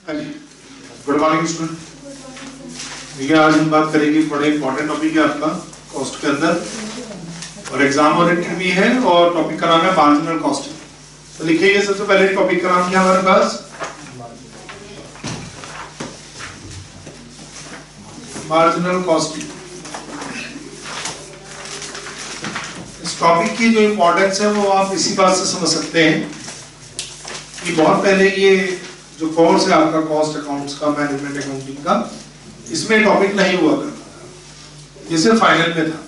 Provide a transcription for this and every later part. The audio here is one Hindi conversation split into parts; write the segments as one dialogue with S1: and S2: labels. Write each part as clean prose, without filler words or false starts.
S1: Good morning student. देखिए आज हम बात करेंगे, बड़ा इंपॉर्टेंट टॉपिक है आपका कॉस्ट के अंदर और एग्जाम ओरिएंटेड भी है और टॉपिक का नाम है मार्जिनल कॉस्टिंग। तो लिखिए सबसे पहले टॉपिक का नाम क्या हमारे पास, मार्जिनल कॉस्टिंग। इस टॉपिक की जो इंपॉर्टेंस है वो आप इसी बात से समझ सकते हैं कि बहुत पहले ये जो कोर्स है आपका कॉस्ट अकाउंट्स का, मैनेजमेंट अकाउंटिंग का, इसमें टॉपिक नहीं हुआ करता था, जैसे फाइनल में था।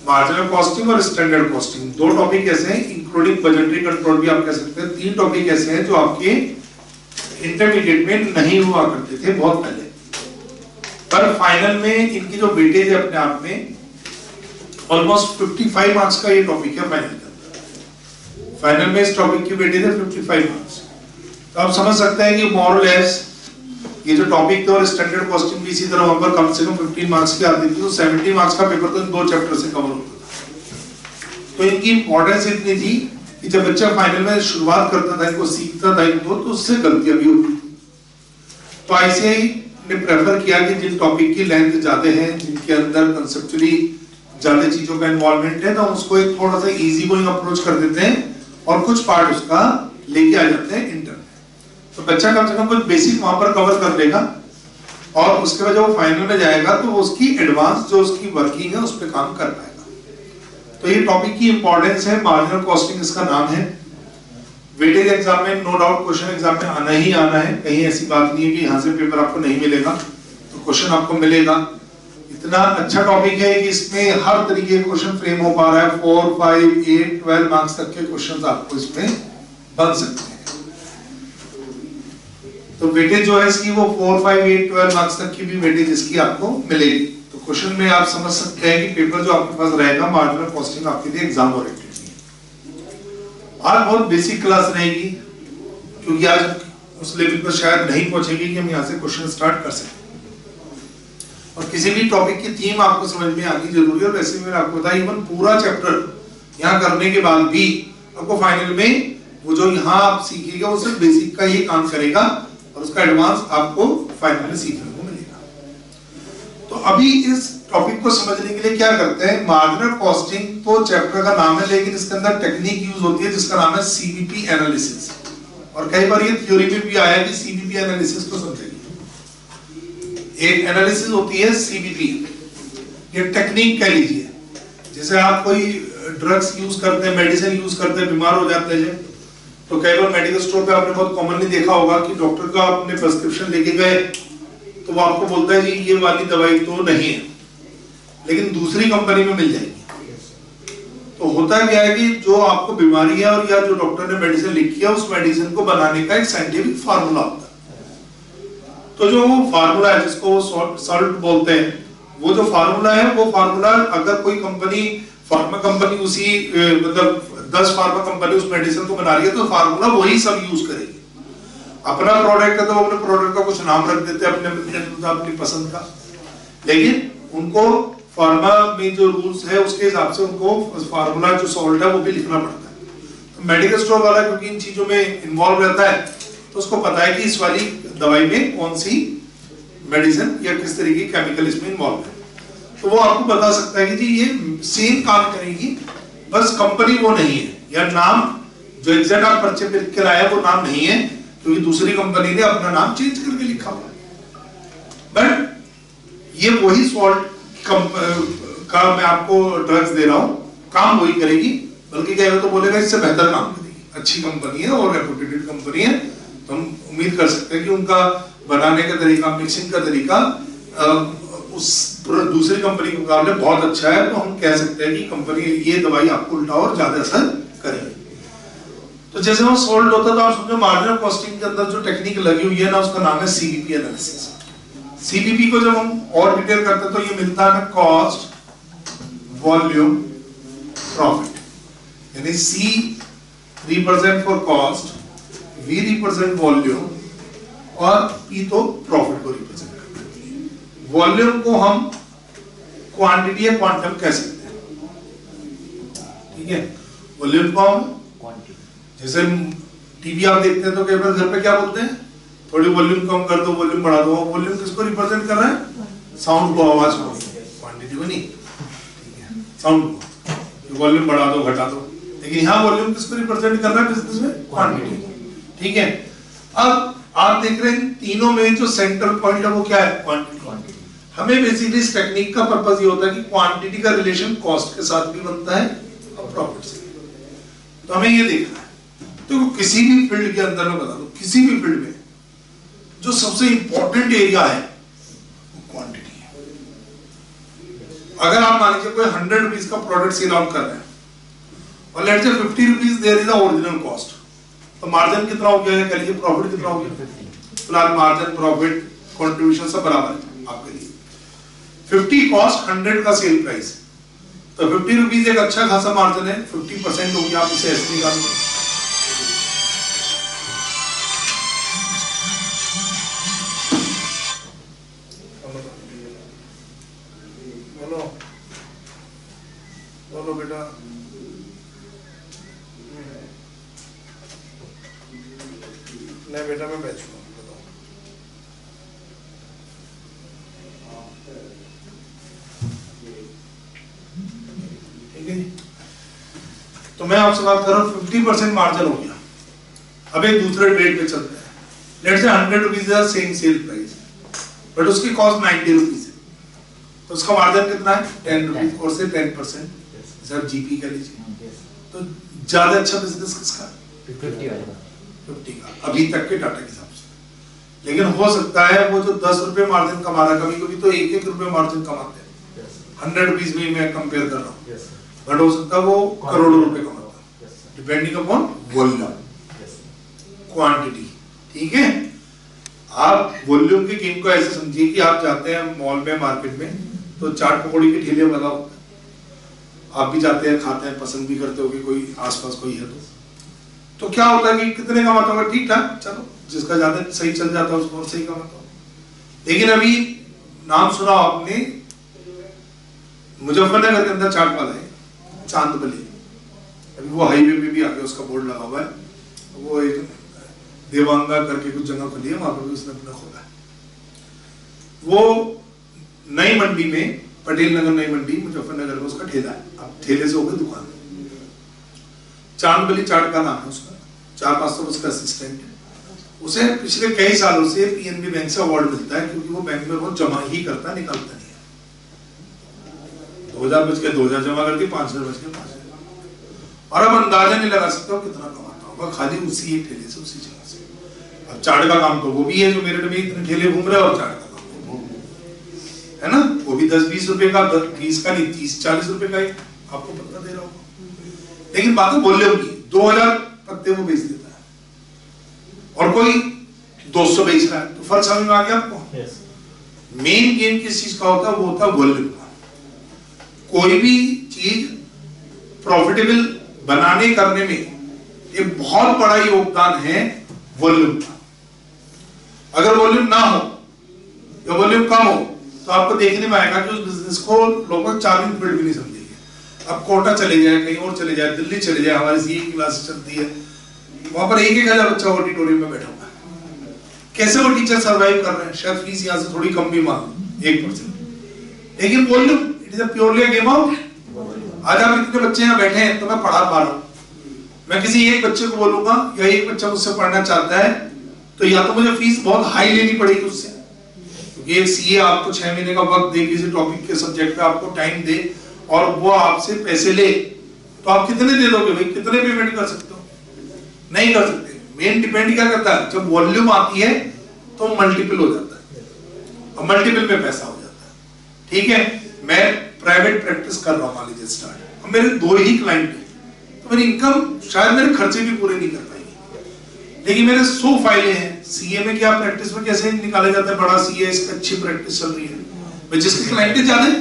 S1: मार्जिनल कॉस्टिंग और स्टैंडर्ड कॉस्टिंग दो टॉपिक ऐसे हैं, इंक्लूडिंग बजटरी कंट्रोल भी आप कह सकते हैं। तीन टॉपिक ऐसे हैं जो आपके इंटरमीडिएट में नहीं हुआ करते थे बहुत पहले, पर फाइनल में इनकी जो वेटेज है अपने आप में ऑलमोस्ट 55 मार्क्स का ये टॉपिक है। फाइनल में इस टॉपिक की वेटेज है 55 मार्क्स। तो आप समझ सकते हैं कि मोर और लेस ये जो टॉपिक थे और स्टैंडर्ड कॉस्टिंग भी इसी तरह वहां पर कम से कम 15 मार्क्स की आती थी, तो 70 मार्क्स का पेपर तो इन दो चैप्टर से कवर होता था। तो इनकी इंपॉर्टेंस इतनी थी कि जब बच्चा फाइनल में शुरुआत करता था, इनको सीखता था इनको, तो उससे गलतियां भी होती। तो ऐसे ही ने प्रेफर किया कि जिन टॉपिक की लेंथ ज्यादा है, जिनके अंदर कंसेप्चुअली ज्यादा चीजों का इन्वॉल्वमेंट है, तो उसको एक थोड़ा सा इजी गोइंग अप्रोच कर देते हैं और कुछ पार्ट उसका लेके आ जाते हैं इंटर। तो बच्चा कम से कम कुछ बेसिक वहां पर कवर कर लेगा और उसके बाद जब वो फाइनल में जाएगा तो उसकी एडवांस जो उसकी वर्किंग है उस पर काम कर पाएगा। तो ये टॉपिक की इंपॉर्टेंस है, मार्जिनल कॉस्टिंग इसका नाम है। वेटेज एग्जाम में नो डाउट क्वेश्चन एग्जाम में आना ही आना है, कहीं ऐसी बात नहीं है कि यहाँ से पेपर आपको नहीं मिलेगा, तो क्वेश्चन आपको मिलेगा। इतना अच्छा टॉपिक है कि इसमें हर तरीके के क्वेश्चन फ्रेम हो पा रहा है। 4, 5, 8, 12 मार्क्स तक के क्वेश्चन आपको इसमें बन सकते हैं। तो वेटेज जो है इसकी वो 4, 5, 8, 12 मार्क्स तक की भी वेटेज इसकी आपको मिलेगी। तो क्वेश्चन में आप समझ सकते हैं कि पेपर जो आपके पास रहेगा मार्जिनल कॉस्टिंग आपके लिए एग्जाम ओरिएंटेड है। आज बहुत बेसिक क्लास रहेगी क्योंकि आज उस लेवल पर शायद नहीं पहुंचेगी कि हम यहाँ से क्वेश्चन स्टार्ट कर सकें, और किसी भी टॉपिक की थीम आपको समझ में आनी जरूरी है। और वैसे मैंने आपको बताया इवन पूरा चैप्टर यहाँ करने के बाद भी आपको फाइनल में वो जो यहाँ आप सीखिएगा वो सिर्फ बेसिक का ही काम करेगा और उसका एडवांस आपको फाइनल में सीखने को मिलेगा। तो अभी इस टॉपिक को समझने के लिए क्या करते हैं, मार्जिनल कॉस्टिंग तो चैप्टर का नाम है, लेकिन इसके अंदर टेक्निक यूज होती है जिसका नाम है सीवीपी एनालिसिस। और कई बार ये थ्योरी में भी आया कि सीवीपी एनालिसिस को समझेंगे। एक एनालिसिस होती है सीवीपी, ये टेक्निक कह लीजिए। जैसे आप कोई ड्रग्स यूज करते हैं, मेडिसिन यूज करते हैं, बीमार हो जाते हैं, तो कई बार मेडिकल स्टोर पे आपने बहुत कॉमनली देखा होगा कि डॉक्टर का आपने प्रिस्क्रिप्शन लेके गए तो वो आपको बोलता है जी ये वाली दवाई तो नहीं है, लेकिन दूसरी कंपनी में मिल जाएगी। तो होता क्या है कि जो आपको बीमारी है और या जो डॉक्टर ने मेडिसिन लिखी है उस मेडिसिन को बनाने का एक साइंटिफिक फार्मूला होता है। तो जो फार्मूला है जिसको सॉल्ट बोलते हैं, वो जो फार्मूला है वो फार्मूला अगर कोई कंपनी, फार्मा कंपनी उसी मतलब 10 फार्मा कंपनी उस मेडिसिन को बना रही है तो फार्मूला वही सब यूज करेगी। अपना प्रोडक्ट है तो अपने प्रोडक्ट का कुछ नाम रख देते हैं अपनी पसंद का, लेकिन उनको फार्मा में जो रूल्स है उसके हिसाब से उनको फार्मूला जो सॉल्ट है वो भी लिखना पड़ता है। तो मेडिकल स्टोर वाला क्योंकि इन चीजों में इन्वॉल्व रहता है तो उसको पता है कि इस वाली दवाई में कौन सी मेडिसिन या किस तरीके की केमिकल इसमें इन्वॉल्व है, तो वो आपको बता सकता है कि जी ये सेम काम करेगी, बस कंपनी वो नहीं है या नाम जो एग्जैक्ट आप पर्चे पे लिख के लाया वो नाम नहीं है क्योंकि दूसरी कंपनी ने अपना नाम चेंज करके लिखा हुआ है। बट ये वही सॉल्ट का मैं आपको ड्रग्स दे रहा हूं, काम वही करेगी, बल्कि क्या है तो बोलेगा इससे बेहतर काम करेगी, अच्छी कंपनी है और रेपुटेड कंपनी है, तो हम उम्मीद कर सकते हैं कि उनका बनाने का तरीका, मिक्सिंग का तरीका उस दूसरी कंपनी के मुकाबले बहुत अच्छा है। तो हम कह सकते हैं कि कंपनी ये दवाई आपको उल्टा और ज्यादा असर करेगी। तो जैसे वो सोल्ड होता है तो आप समझो मार्जिनल कॉस्टिंग के अंदर जो टेक्निक लगी हुई है ना उसका नाम है सीवीपी एनालिसिस। सीवीपी को जब हम और डिटेल करते हैं तो ये मिलता है कॉस्ट वॉल्यूम प्रॉफिट, यानी C represent for cost, V represent volume और पी तो प्रॉफिट को रिप्रेजेंट करता है। वॉल्यूम को हम क्वांटिटी या क्वांटम कह सकते हैं, ठीक है। वॉल्यूम को हम जैसे टीवी आप देखते हैं तो कई बार घर पे क्या बोलते हैं, थोड़ी वॉल्यूम कम कर दो, वॉल्यूम बढ़ा दो। वॉल्यूम किसको रिप्रेजेंट कर रहा है? साउंड को, आवाज को, क्वांटिटी को नहीं, साउंड को। वॉल्यूम बढ़ा दो, घटा दो। लेकिन यहाँ वॉल्यूम किसको रिप्रेजेंट कर रहा है बिजनेस में? क्वांटिटी। ठीक है, अब आप देख रहे हैं तीनों में जो सेंट्रल पॉइंट है वो क्या है? क्वांटिटी। हमें बेसिकली इस टेक्निक का पर्पस ये होता है कि क्वांटिटी का रिलेशन कॉस्ट के साथ भी बनता है और प्रॉफिट से। तो हमें ये देखना है। तो किसी भी फील्ड के अंदर में बता दो, किसी भी फील्ड में जो सबसे इंपॉर्टेंट एरिया है वो क्वांटिटी है। अगर आप मान लीजिए कोई 100 रुपीज का प्रोडक्ट सेल आउट कर रहे हैं और let's say 50 rupees there is the original cost, तो मार्जिन कितना हो गया है? कह लीजिए प्रॉफिट कितना हो गया? फिलहाल मार्जिन, प्रॉफिट, कंट्रीब्यूशन सब बराबर है आपके लिए। 50 कॉस्ट, 100 का सेल प्राइस, तो 50 रुपीज एक अच्छा खासा मार्जिन है। 50% हो गया, आप इसे ऐसे निकाल लो। बोलो बोलो बेटा। नहीं बेटा मैं बेचूंगा, बताओ। ठीक है, तो मैं आपसे बात कर रहा हूँ 50% मार्जिन हो गया। अब एक दूसरे रेट पे चलते हैं। लेट्स से 100 रुपीज है सेम सेल प्राइस, बट उसकी कॉस्ट 90 रुपीज है, तो उसका मार्जिन कितना है? 10 रुपीज, और से 10% सर जीपी कह लीजिए। तो ज्यादा अच्छा बिजनेस किसका? 50 का, अभी तक के डाटा के हिसाब से। लेकिन हो सकता है वो जो 10 रुपए मार्जिन कमा रहा है, कभी कभी तो 1-1 रुपए मार्जिन कमाते हैं। 100 रुपीज में मैं कंपेयर कर रहा हूँ, बट हो सकता है वो करोड़ों रुपए कमाता है, डिपेंडिंग अपॉन वॉल्यूम, क्वांटिटी। ठीक है, आप वॉल्यूम की गेम को ऐसे समझिए कि आप जाते हैं मॉल में, मार्केट में, तो चाट पकौड़ी के ठेले वाला होता है, आप भी जाते हैं, खाते हैं, पसंद भी करते हो कि कोई आसपास कोई है तो क्या होता है कि कितने कमाता होगा? ठीक ठाक, चलो जिसका ज्यादा सही चल जाता है उसको और सही कमाता होगा। लेकिन अभी नाम सुना आपने, मुजफ्फरनगर के अंदर चाट वाला है चांदबली, अभी वो हाईवे पे भी आके उसका बोर्ड लगा हुआ है, वो एक देवांगा करके कुछ जगह खुली है, वहां पर भी उसने अपना खोला है। वो नई मंडी में, पटेल नगर नई मंडी मुजफ्फरनगर में उसका ठेला है। अब ठेले से हो गई दुकान, चांदबली चाट का नाम है उसका, 400-500 उसका असिस्टेंट है। उसे पिछले कई सालों से पीएनबी बैंक से अवार्ड मिलता है, क्योंकि वो बैंक में वो जमा ही करता, निकालता नहीं है। 2000 बच के 2000 जमा करती, 5000 बच के 5000। और अब अंदाजा नहीं लगा सकता कितना कमाता होगा खाली उसी एक ठेले से, उसी जगह से। अब चाट का काम तो वो भी है जो मेरे में इतने ठेले घूम रहे हैं, और चाट का काम वो है ना, वो भी 10-20 रुपए का, 20 का नहीं, 30-40 रुपए का ही आपको पता दे रहा होगा। लेकिन बात है वॉल्यूम की, 2000 पत्ते वो बेच देता है और कोई 200 बेच रहा है, तो फर्क समझ में आ गया आपको? मेन गेम किस चीज का होता है? वो होता है वॉल्यूम का। कोई भी चीज प्रॉफिटेबल बनाने करने में एक बहुत बड़ा योगदान है वॉल्यूम का। अगर वॉल्यूम ना हो या वॉल्यूम कम हो, तो आपको देखने में आएगा कि उस बिजनेस को लोग चार्जिंग फील्ड भी नहीं समझेंगे। अब कोटा चले जाए, कहीं और चले जाए, दिल्ली चले जाए, हमारी सीए की क्लासेस चलती है, वहां पर 1,000 बच्चा ऑडिटोरियम में बैठा हुआ है। कैसे वो टीचर सरवाइव कर रहे हैं? शायद फीस यहाँ से थोड़ी कम भी मांग 1%, लेकिन volume, it is a purely game of. आज आप इतने बच्चे यहाँ बैठे हैं तो मैं पढ़ा पा रहा हूँ, मैं किसी एक बच्चे को बोलूंगा या एक बच्चा मुझसे पढ़ना चाहता है, तो या तो मुझे फीस बहुत हाई लेनी पड़ेगी उससे, क्योंकि एक सीए आपको 6 महीने का वक्त दे, किसी टॉपिक के सब्जेक्ट पे आपको टाइम दे और वो आपसे पैसे ले, तो आप कितने दे दोगे भाई? कितने पेमेंट कर सकते हो? नहीं कर सकते। मेन डिपेंड क्या करता है? जब वॉल्यूम आती है तो मल्टीपल हो जाता है, और मल्टीपल में पैसा हो जाता है। ठीक है, मैं प्राइवेट प्रैक्टिस कर रहा हूँ, मान लीजिए स्टार्ट, और मेरे 2 ही क्लाइंट हैं, तो मेरी इनकम शायद मेरे खर्चे भी पूरे नहीं कर पाएगी, लेकिन मेरे 100 फाइलें हैं। सीए में क्या प्रैक्टिस में कैसे निकाला जाता है? बड़ा सीए, इसकी अच्छी प्रैक्टिस चल रही है, जिसके क्लाइंट ज्यादा है,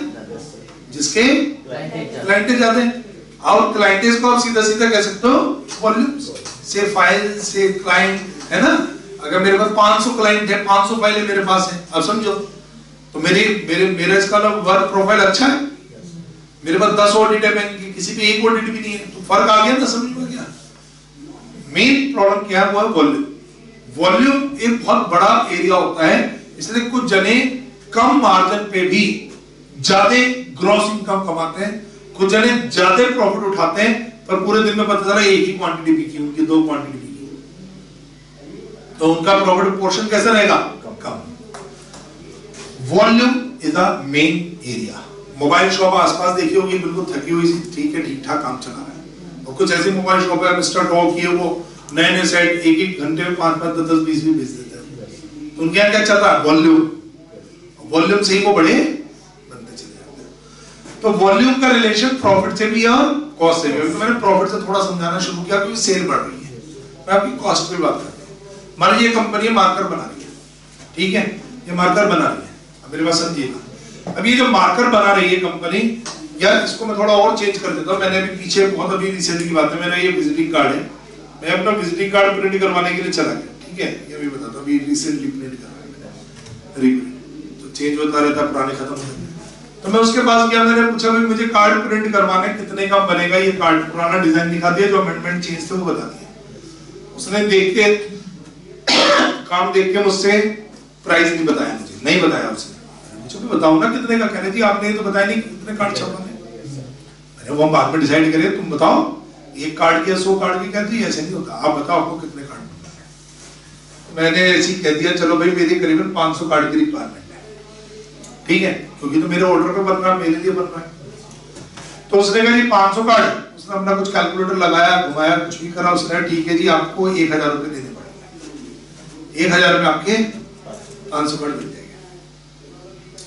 S1: जिसके क्लाइंट ज्यादा है, और क्लाइंटेज को आप सीधा सीधा कह सकते हो वॉल्यूम से, फाइल से क्लाइंट, है ना। अगर मेरे पास 500 क्लाइंट है, 500 फाइलें मेरे पास है, अब समझो, तो मेरा इसका वर्क प्रोफाइल अच्छा है। मेरे पास 10 ऑडिट है बैंक की, किसी पे एक ऑडिट भी नहीं है, तो फर्क आ गया ना, समझ में गया। मेन प्रॉब्लम क्या है? वो है वॉल्यूम। वॉल्यूम एक बहुत बड़ा एरिया होता है, इसलिए कुछ जने कम मार्जिन पे भी ज्यादा ग्रॉस इनकम कमाते हैं, कुछ जने ज्यादा प्रॉफिट उठाते हैं, पर पूरे दिन में पता चला एक ही क्वांटिटी बिकी, उनकी 2 क्वांटिटी बिकी, तो उनका प्रॉफिट पोर्शन कैसा रहेगा? कम। Volume is the main area. Mobile shop आसपास देखी होगी, बिल्कुल थकी हुई सी, ठीक है, ठीक ठाक काम चला रहा है, और कुछ ऐसी मोबाइल शॉप है मिस्टर टॉक की है, वो नए नए सेट एक घंटे में 5-5, 10-10, 20-20 बेच देते हैं। तो उनके यहाँ क्या चल रहा है? वॉल्यूम से ही वो बड़े बनते चले जाते हैं। तो वॉल्यूम का रिलेशन प्रॉफिट से भी और कॉस्ट से भी। तो मैंने प्रॉफिट से थोड़ा समझाना शुरू किया क्योंकि सेल बढ़ रही है। मैं आपकी कॉस्ट पे बात करता हूँ। मान लीजिए कंपनी मार्कर बना रही है, ठीक है, ये मार्कर बना रही है, अब मेरे पास समझिएगा, अब ये जो मार्कर बना रही है कंपनी, यार इसको मैं थोड़ा और चेंज कर देता हूँ। मैंने अभी पीछे बहुत अभी रिसेंटली की बात है, मेरा ये विजिटिंग कार्ड है, मैं अपना विजिटिंग कार्ड प्रिंट करवाने के लिए चला गया, ठीक है, ये भी बताता हूँ, अभी रिसेंटली प्रिंट करवाया, रीप्रिंट तो चेंज होता रहता, पुराने खत्म हो जाते। तो मैं उसके पास गया, मैंने पूछा भाई मुझे कार्ड प्रिंट करवाने कितने का बनेगा? ये कार्ड पुराना डिजाइन दिखा दिया, जो अमेंडमेंट चेंज थे वो बता दिया। उसने देख के काम देख के मुझसे प्राइस नहीं बताया, मुझे नहीं बताया उसने, मुझे भी बताओ ना कितने का। कहने जी आपने तो बताया नहीं कितने कार्ड छपवाने। मैंने वो हम बाद में डिसाइड करें, तुम बताओ एक कार्ड की 100 कार्ड की। कहती ऐसे नहीं होता, आप बताओ आपको कितने कार्ड बनना है। मैंने ऐसे ही कह दिया चलो भाई मेरी करीबन 500 कार्ड की रिक्वायरमेंट है, ठीक है, क्योंकि तो मेरे ऑर्डर पे बन रहा है, मेरे लिए बन रहा है। तो उसने कहा जी 500 कार्ड, उसने अपना कुछ कैलकुलेटर लगाया, घुमाया, कुछ भी करा, उसने ठीक है जी आपको 1000 रुपए देने पड़ेंगे, 1000 में आपके 500 कार्ड बन जाएंगे।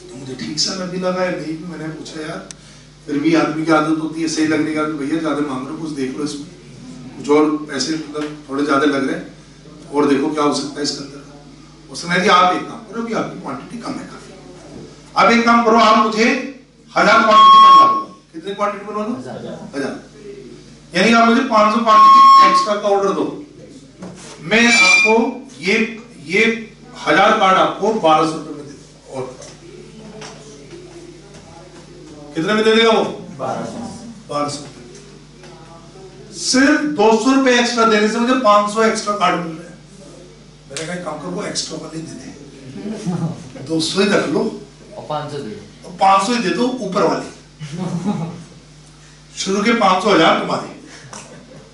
S1: तो मुझे ठीक सा नहीं लगा, नहीं, मैंने पूछा यार, फिर भी आदमी की आदत होती है सही लगने का, भैया ज्यादा मांग रहे हो, कुछ देख लो इसमें, कुछ और पैसे मतलब थोड़े ज्यादा लग रहे हैं, और देखो क्या हो सकता है इसके अंदर। उसने कहा आप एक काम करो, अभी आपकी क्वांटिटी कम है काफी, आप एक काम करो, आप मुझे 1000 क्वांटिटी बनवा दो। कितनी क्वांटिटी बनवा दो? 1000। यानी आप मुझे 500 क्वांटिटी एक्स्ट्रा का ऑर्डर दो, मैं आपको ये 1000 कार्ड आपको 1200 रुपए में दे दूं। और कितने में दे देगा वो? 1200। सिर्फ 200 रुपए एक्स्ट्रा देने से मुझे 500 एक्स्ट्रा कार्ड मिल रहे हैं। मैंने कहा काम करो, एक्स्ट्रा वाले दे दे, 200 ही रख लो
S2: और 500 दे दो,
S1: 500 ही दे दो ऊपर वाले, शुरू के 500 1000 तुम्हारे।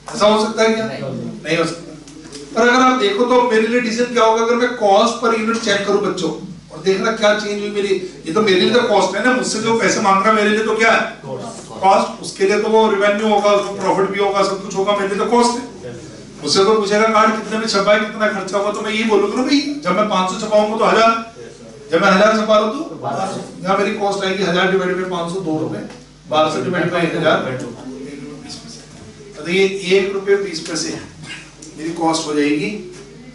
S1: ऐसा हो सकता है क्या? नहीं हो सकता। पर अगर आप देखो तो मेरे लिए डिसीजन क्या होगा, अगर मैं कॉस्ट पर यूनिट चेक करूं बच्चों और देखना क्या चेंज हुई मेरी, ये तो मेरे लिए तो कॉस्ट है ना, मुझसे जो पैसे मांग रहा है मेरे लिए तो क्या है? कॉस्ट। उसके लिए तो वो रिवेन्यू होगा, उसको प्रॉफिट भी होगा, सब कुछ होगा, मेरे लिए तो कॉस्ट है। मुझसे तो पूछेगा कार्ड कितने में छपा है, कितना खर्चा हुआ, तो मैं यही बोलूंगा ना भाई जब मैं 500 छपाऊंगा तो 1000, जब मैं 1000 छपा रहा हूं तो यहाँ मेरी कॉस्ट आएगी 1000 डिवाइडेड बाय 500 2 रुपए, 1200 डिवाइडेड बाय 1000 तो ये 1 रुपए 20 पैसे मेरी कॉस्ट हो जाएगी,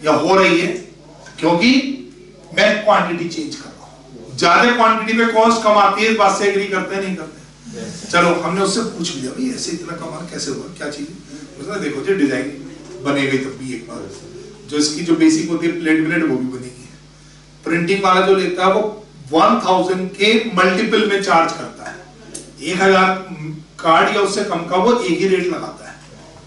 S1: या हो रही है, क्योंकि मैं क्वांटिटी चेंज कर रहा हूं। ज्यादा क्वांटिटी में कॉस्ट कम आती है, इस बात से एग्री करते हैं नहीं करते? चलो हमने उससे पूछ लिया भाई ऐसे इतना कमाल कैसे हुआ, क्या चीज? उसने देखो जी डिजाइन बनेगी तब भी एक बार, जो इसकी जो बेसिक होती है प्लेट वो भी बनेगी। प्रिंटिंग वाला जो लेता है वो 1000 के मल्टीपल में चार्ज करता है, 1000 कार्ड या उससे कम का वो एक ही रेट लगाता है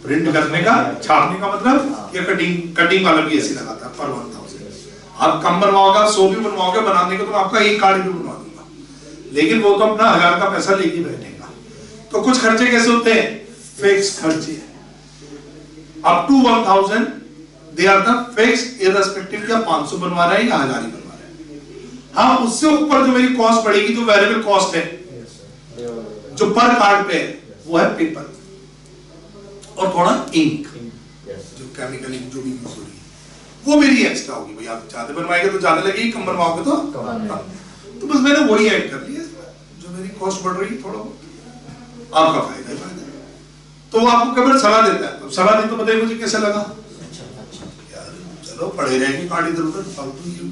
S1: प्रिंट करने का, छापने का मतलब, या कटिंग वाला भी ऐसे लगाता है पर 1000। आप कम बनवाओगे, 100 भी बनवाओगे, बनाने को तो आपका एक कार्ड भी बनवा दूंगा, लेकिन वो तो अपना 1000 का पैसा लेके बैठेगा। तो कुछ खर्चे कैसे होते हैं? फिक्स खर्चे, up to 1000 they are the fixed, irrespective क्या 500 बनवा रहा है या 1000 ही बनवा रहा है। हाँ, उससे ऊपर जो मेरी कॉस्ट पड़ेगी, जो वेरिएबल कॉस्ट है जो पर कार्ड पे है, वो है पेपर और थोड़ा इंक, जो केमिकल इंक जो भी यूज हो रही है, वो मेरी एक्स्ट्रा होगी। भाई आप ज्यादा बनवाएंगे तो ज्यादा लगेगी, कम बनवाओगे तो तो बस मैंने वही ऐड कर लिया, जो मेरी कॉस्ट बढ़ रही है थोड़ा बहुत आपका फायदा ही फायदा है। तो वो आपको कभी सलाह देता है, अब सलाह नहीं तो बताइए मुझे कैसे लगा। यार चलो पढ़े रहेंगे कार्ड इधर उधर फालतू,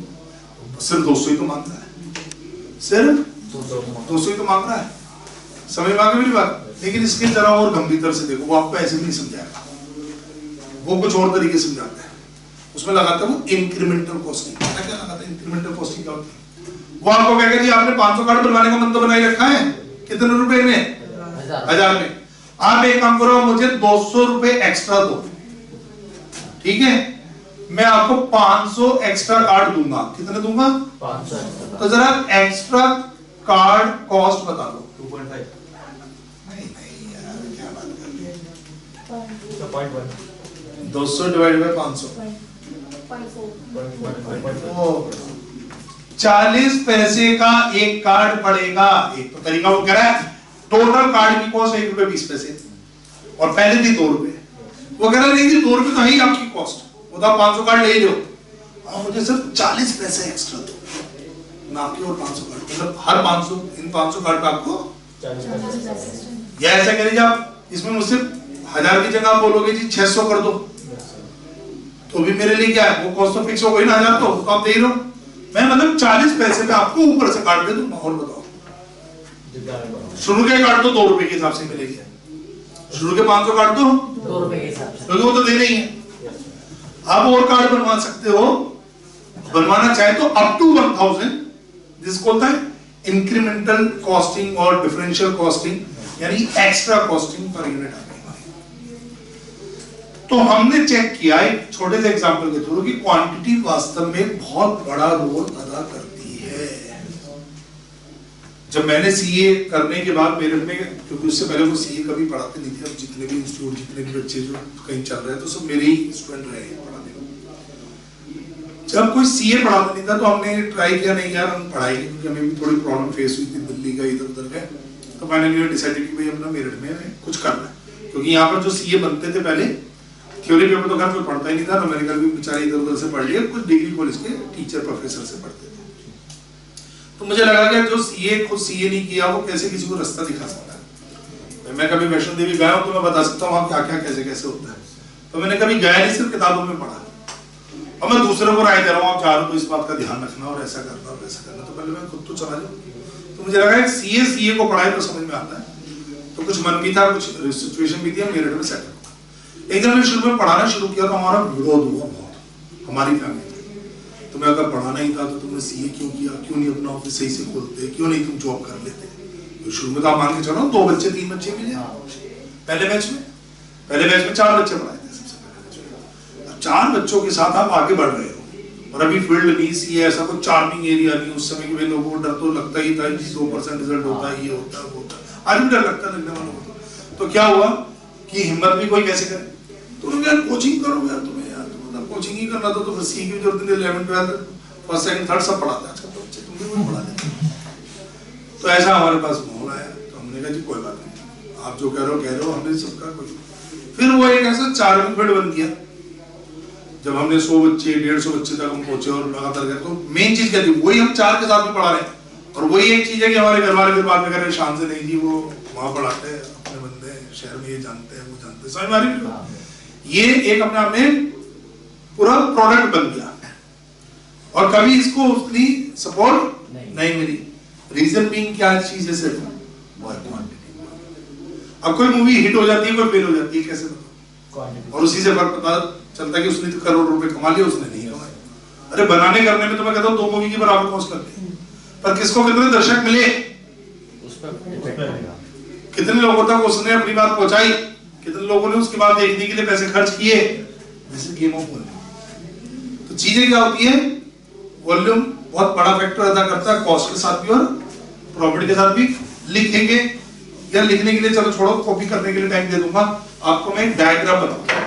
S1: सिर्फ 200 ही तो मांग रहा है, सिर्फ 200 ही तो मांग रहा है, समझ में आ गई मेरी बात। लेकिन इसके जरा और गंभीरता से देखो, वो आपको ऐसे भी नहीं समझाएगा, वो कुछ और तरीके से समझाता है। उसमें लगाता है वो इंक्रीमेंटल कॉस्टिंग। क्या लगाता है इंक्रीमेंटल कॉस्टिंग? क्या होती है? वो आपको कहेगा जी आपने 500 कार्ड बनवाने का मन तो बनाए रखा है, कितने रुपए में? 1000 में। आप एक काम करो, मुझे 200 रुपए एक्स्ट्रा दो, ठीक है, मैं आपको 500 एक्स्ट्रा कार्ड दूंगा। कितने दूंगा?
S2: 500।
S1: तो जरा एक्स्ट्रा कार्ड कॉस्ट बता दो।
S2: 2.5।
S1: नहीं यार, क्या बात कर रहे हैं?
S2: 0.1।
S1: 200 डिवाइड बाय 500, 40 पैसे का एक कार्ड पड़ेगा। एक तो तरीका वो कह रहा है टोटल कार्ड की कॉस्ट 1 रुपए 20 पैसे, और पहले थी 2 रुपए। वो कह रहा नहीं जी 2 रुपए तो है ही आपकी कॉस्ट, वो तो 500 कार्ड ले ही लो, और मुझे सिर्फ 40 पैसे एक्स्ट्रा दो। मैं आपकी और 500 कार्ड, मतलब हर 500 इन 500 कार्ड पे आपको
S2: 40 पैसे।
S1: या ऐसा करिए आप इसमें मुझसे 1000 की जगह आप बोलोगे जी 600 कर दो, तो भी मेरे लिए क्या है, वो कॉस्ट तो फिक्स हो गई ना 1000, तो आप दे ही रहो। मैं मतलब 40 पैसे पे आपको ऊपर से काट दे दूंगा। और बताओ, शुरू के काट दो 2 रुपए के हिसाब से मिलेगी, शुरू के 500 काट दो
S2: 2 रुपए के हिसाब से,
S1: क्योंकि वो तो दे नहीं है। आप और कार्ड बनवा सकते हो, बनवाना चाहे तो अप टू 1000, जिसको होता है इंक्रीमेंटल कॉस्टिंग और डिफरेंशियल कॉस्टिंग, यानी एक्स्ट्रा कॉस्टिंग पर यूनिट आ गई। तो हमने चेक किया एक छोटे से एग्जांपल के थ्रू कि क्वांटिटी वास्तव में बहुत बड़ा रोल अदा करती है। जब मैंने सीए करने के बाद मेरे में, क्योंकि उससे पहले वो सीए कभी पढ़ाते नहीं थे, अब जितने भी इंस्टीट्यूट, जितने भी बच्चे जो कहीं चल रहे हैं तो सब मेरे ही स्टूडेंट रहे पढ़ाने में। जब कोई सीए पढ़ाता नहीं था तो हमने ट्राई किया नहीं यार हम पढ़ाएंगे, क्योंकि हमें भी थोड़ी प्रॉब्लम फेस हुई थी दिल्ली का इधर उधर का। तो फाइनली डिसाइडेड कि भाई अपना मेरिट में कुछ करना है, क्योंकि यहाँ पर जो सीए बनते थे पहले थ्योरी पेपर तो खैर कोई पढ़ता ही नहीं था, अमेरिकन भी बेचारे इधर उधर से पढ़ लिए, कुछ डिग्री कॉलेज के टीचर प्रोफेसर से पढ़ते थे। तो मुझे लगा कि जो सीए खुद सीए नहीं किया वो कैसे किसी को रास्ता दिखा सकता है। मैं कभी वैष्णो देवी गया हूं तो मैं बता सकता हूँ वहां क्या क्या कैसे कैसे होता है। तो मैंने कभी गया नहीं, सिर्फ किताबों में पढ़ा, और मैं दूसरे को राय दे रहा हूँ आप चाह रहे हो तो इस बात का ध्यान रखना और ऐसा करना और वैसा करना। तो पहले मैं खुद तो चला जाऊँ, तो मुझे लगा सीए को पढ़ाए तो समझ में आता है। तो कुछ मन भी था, कुछ सिचुएशन भी थी, मेरिट में सेट। एक दिन मैंने शुरू में पढ़ाना शुरू किया तो हमारा विरोध हुआ बहुत हमारी फैमिली में। तुम्हें अगर पढ़ाना ही था तो तुमने सीए क्यों किया, क्यों नहीं अपना ऑफिस सही से खोलते, क्यों नहीं तुम जॉब कर लेते। तो शुरू में तो आप मान के चलो 2 बच्चे 3 बच्चे मिले पहले बैच में 4 बच्चे पढ़ाए थे सबसे पहले। अब 4 बच्चों के साथ आप आगे बढ़ रहे हो, और अभी फील्ड नहीं सीए ऐसा कोई चार्मिंग एरिया नहीं उस समय के लोगों को डर तो लगता ही था 2% रिजल्ट होता है, ये होता है वो होता है, आज भी डर लगता है लगने वालों को। तो क्या हुआ कि हिम्मत भी कोई कैसे करे, तो यार कोचिंग करो यार, तुम्हें यार तुम्हें कोचिंग ही करना था तो फिर सी की जरूरत नहीं, 11th 12th first second third सब पढ़ाते हैं आजकल तो बच्चे, तुम भी पढ़ा लेते। तो ऐसा हमारे पास माहौल आया, तो हमने कहा जी कोई बात नहीं, आप जो कह रहे हो हमने सबका कोई। फिर वो एक ऐसा चार्मिंग फील्ड बन गया, जब हमने 100 बच्चे 150 बच्चे तक हम पहुंचे और लगातार गए। तो मेन चीज क्या थी, वही हम 4 के साथ भी पढ़ा रहे हैं, और वही एक चीज है कि हमारे घर वाले फिर बाद में कह रहे हैं शान से नहीं जी वो वहां पढ़ाते हैं अपने बंदे शहर में, ये जानते हैं वो जानते हैं, समझ में आ रही है? ये एक अपने आप में पूरा प्रोडक्ट बन गया, और कभी इसको उतनी सपोर्ट नहीं मिली। रीजन बीइंग क्या चीज है, सिर्फ क्वांटिटी। अब कोई मूवी हिट हो जाती है, कोई फेल हो जाती है, कैसे बताओ, और उसी से फर्क पता चलता है कि उसने तो करोड़ रुपए कमा लिए, उसने नहीं कमाए। अरे बनाने करने में तो मैं कहता हूँ 2 मूवी की बराबर कॉस्ट करते हैं, पर किसको कितने दर्शक मिले, कितने लोगों तक उसने अपनी बात पहुंचाई, कितने लोगों ने उसके बाद देखने के लिए पैसे खर्च किए। जैसे गेम ऑफ वॉल्यूम, तो चीजें क्या होती है, वॉल्यूम बहुत बड़ा फैक्टर अदा करता है, कॉस्ट के साथ भी और प्रॉफिट के साथ भी। लिखेंगे या लिखने के लिए चलो छोड़ो, कॉपी करने के लिए टाइम दे दूंगा आपको, मैं एक डायग्राम बताऊंगा,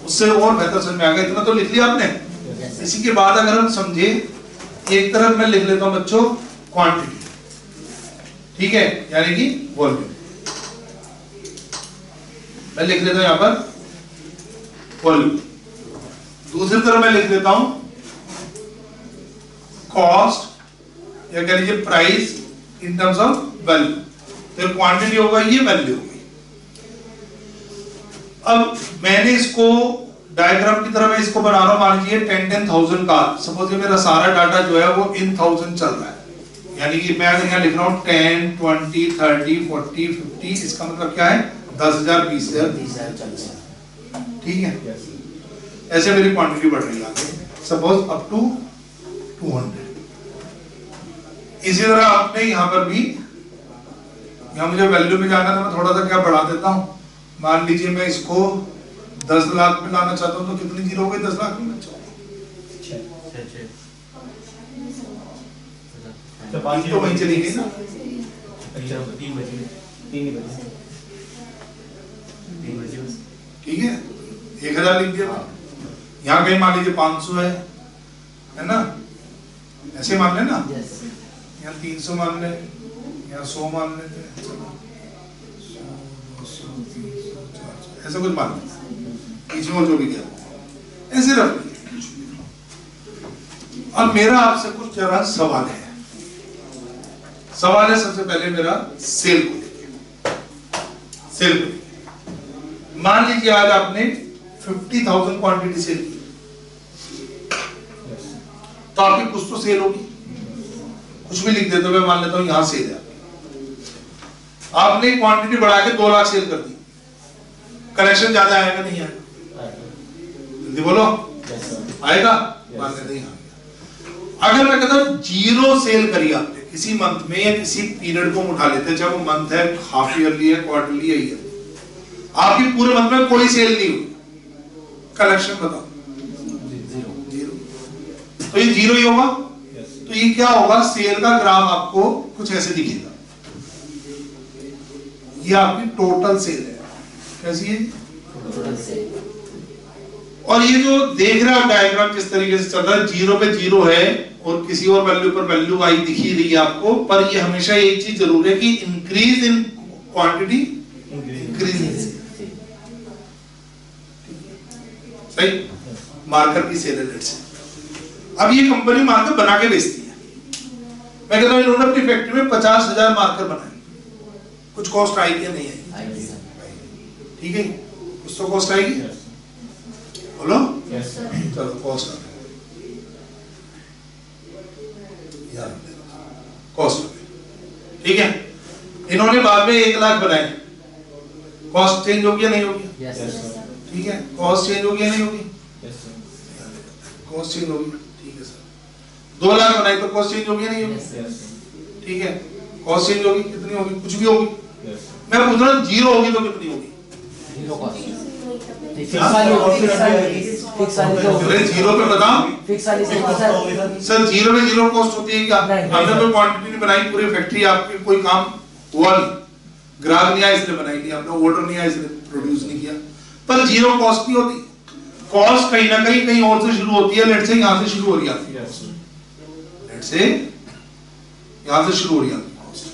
S1: उससे और बेहतर समझ में आ गया। इतना तो लिख लिया आपने, इसी के बाद अगर हम समझे, एक तरफ मैं लिख लेता हूं बच्चों क्वांटिटी, ठीक है, यानी कि वॉल्यूम। मैं लिख लेता हूं यहां पर वॉल्यूम, दूसरी तरफ मैं लिख देता हूं कॉस्ट, या कह लीजिए price in terms of value. तो क्वांटिटी होगा, ये वैल्यू होगी। अब मैंने इसको डायग्राम की तरह मैं इसको बना रहा हूं, मान लीजिए 10,000 का, सपोज ये मेरा सारा डाटा जो है वो इन 1000 चल रहा है, यानी कि मैं अगर यहाँ लिख रहा हूं 10, 20, 30, 40, 50, इसका मतलब क्या है 10,000, 20,000, 30,000, ठीक है। ऐसे मेरी क्वांटिटी बढ़ रही है आगे, सपोज अप टू 200। इसी तरह आपने यहाँ पर भी, यहाँ मुझे वैल्यू में जाना है तो मैं थोड़ा सा क्या बढ़ा देता हूँ, मान लीजिए मैं इसको 10 लाख में लाना चाहता हूँ, तो कितनी जीरो हो गई 10 लाख में बच्चों,
S3: तो 5
S1: तो वहीं चली गई ना।
S3: अच्छा 3 बजे 3 ही बजे
S1: ठीक है, 1000 लिख दिया। यहाँ कहीं मान लीजिए 500 है ना, ऐसे मान लेना। यहाँ 300 मान ले, यहाँ 100 मान लेते हैं, चलो 100, 200, 300, 400 ऐसा कुछ मान लेते, इसमें जो भी क्या ऐसे रख लीजिए। अब मेरा आपसे कुछ जरा सवाल है। सवाल है सबसे पहले मेरा सेल को लेके। सेल को लेके मान लीजिए आज आपने 50,000 क्वांटिटी सेल की, तो आपकी कुछ तो सेल होगी। कुछ भी लिख देते हो, मैं मान लेता हूं यहां सेल है, आपने क्वांटिटी बढ़ा के 2 लाख सेल कर दी, कलेक्शन ज्यादा आएगा नहीं आएगा? जल्दी बोलो, आएगा? मान लेते नहीं आएगा। अगर मैं कहता हूं 0 सेल करी आपने किसी मंथ में या किसी पीरियड को उठा लेते हैं, चाहे वो मंथ है, हाफ ईयरली है, क्वार्टरली है, ईयर, आपकी पूरे मंथ में कोई सेल नहीं हुई, कलेक्शन बताओ? 0। तो ये 0 ही होगा। तो ये क्या होगा, सेल का ग्राफ आपको कुछ ऐसे दिखेगा। ये आपकी टोटल सेल है, कैसी है?
S2: Total cell.
S1: और ये जो देख रहे हो डायग्राम किस तरीके से चल रहा है, 0 पे 0 है और किसी और वैल्यू पर वैल्यू आई दिखी रही है आपको, पर ये हमेशा एक चीज जरूर है कि increase in quantity increase in sale. सही, मार्कर की सेल है से। अब ये कंपनी मार्कर बना के बेचती है। मैं कहता हूं इन्होंने अपनी फैक्ट्री में 50,000 मार्कर बनाए, कुछ कॉस्ट आएगी या नहीं आएगी? ठीक है, कुछ तो कॉस्ट आएगी। बोलो चलो, कॉस्ट आ यार, कॉस्ट ठीक है। इन्होंने बाद में 1 लाख बनाए, कॉस्ट चेंज होगी या नहीं होगी? ठीक है, कॉस्ट चेंज होगी या नहीं होगी? कॉस्ट चेंज होगी, ठीक है सर। 2 लाख बनाए तो कॉस्ट चेंज होगी या नहीं होगी? ठीक है, कॉस्ट चेंज होगी, कितनी होगी? कुछ भी होगी। मैं पूछ रहा हूँ 0 होगी तो कितनी होगी?
S2: 0 कॉस्ट। फिक्स वाली होगी, फिक्स वाली तो
S1: अरे 0 पे बताओ।
S2: फिक्स वाली से
S1: सर 0 पे 0 कॉस्ट होती है क्या? हमने कोई क्वांटिटी नहीं बनाई, पूरी फैक्ट्री आपकी कोई काम हुआ नहीं, ग्राहक नहीं आया इसलिए बनाई नहीं, आपने ऑर्डर नहीं आया इसलिए प्रोड्यूस नहीं किया, पर 0 कॉस्ट नहीं होती। कॉस्ट कहीं ना कहीं और से शुरू होती है। लेट से यहां से शुरू हो रही है, लेट से यहां से शुरू हो रही है कॉस्ट।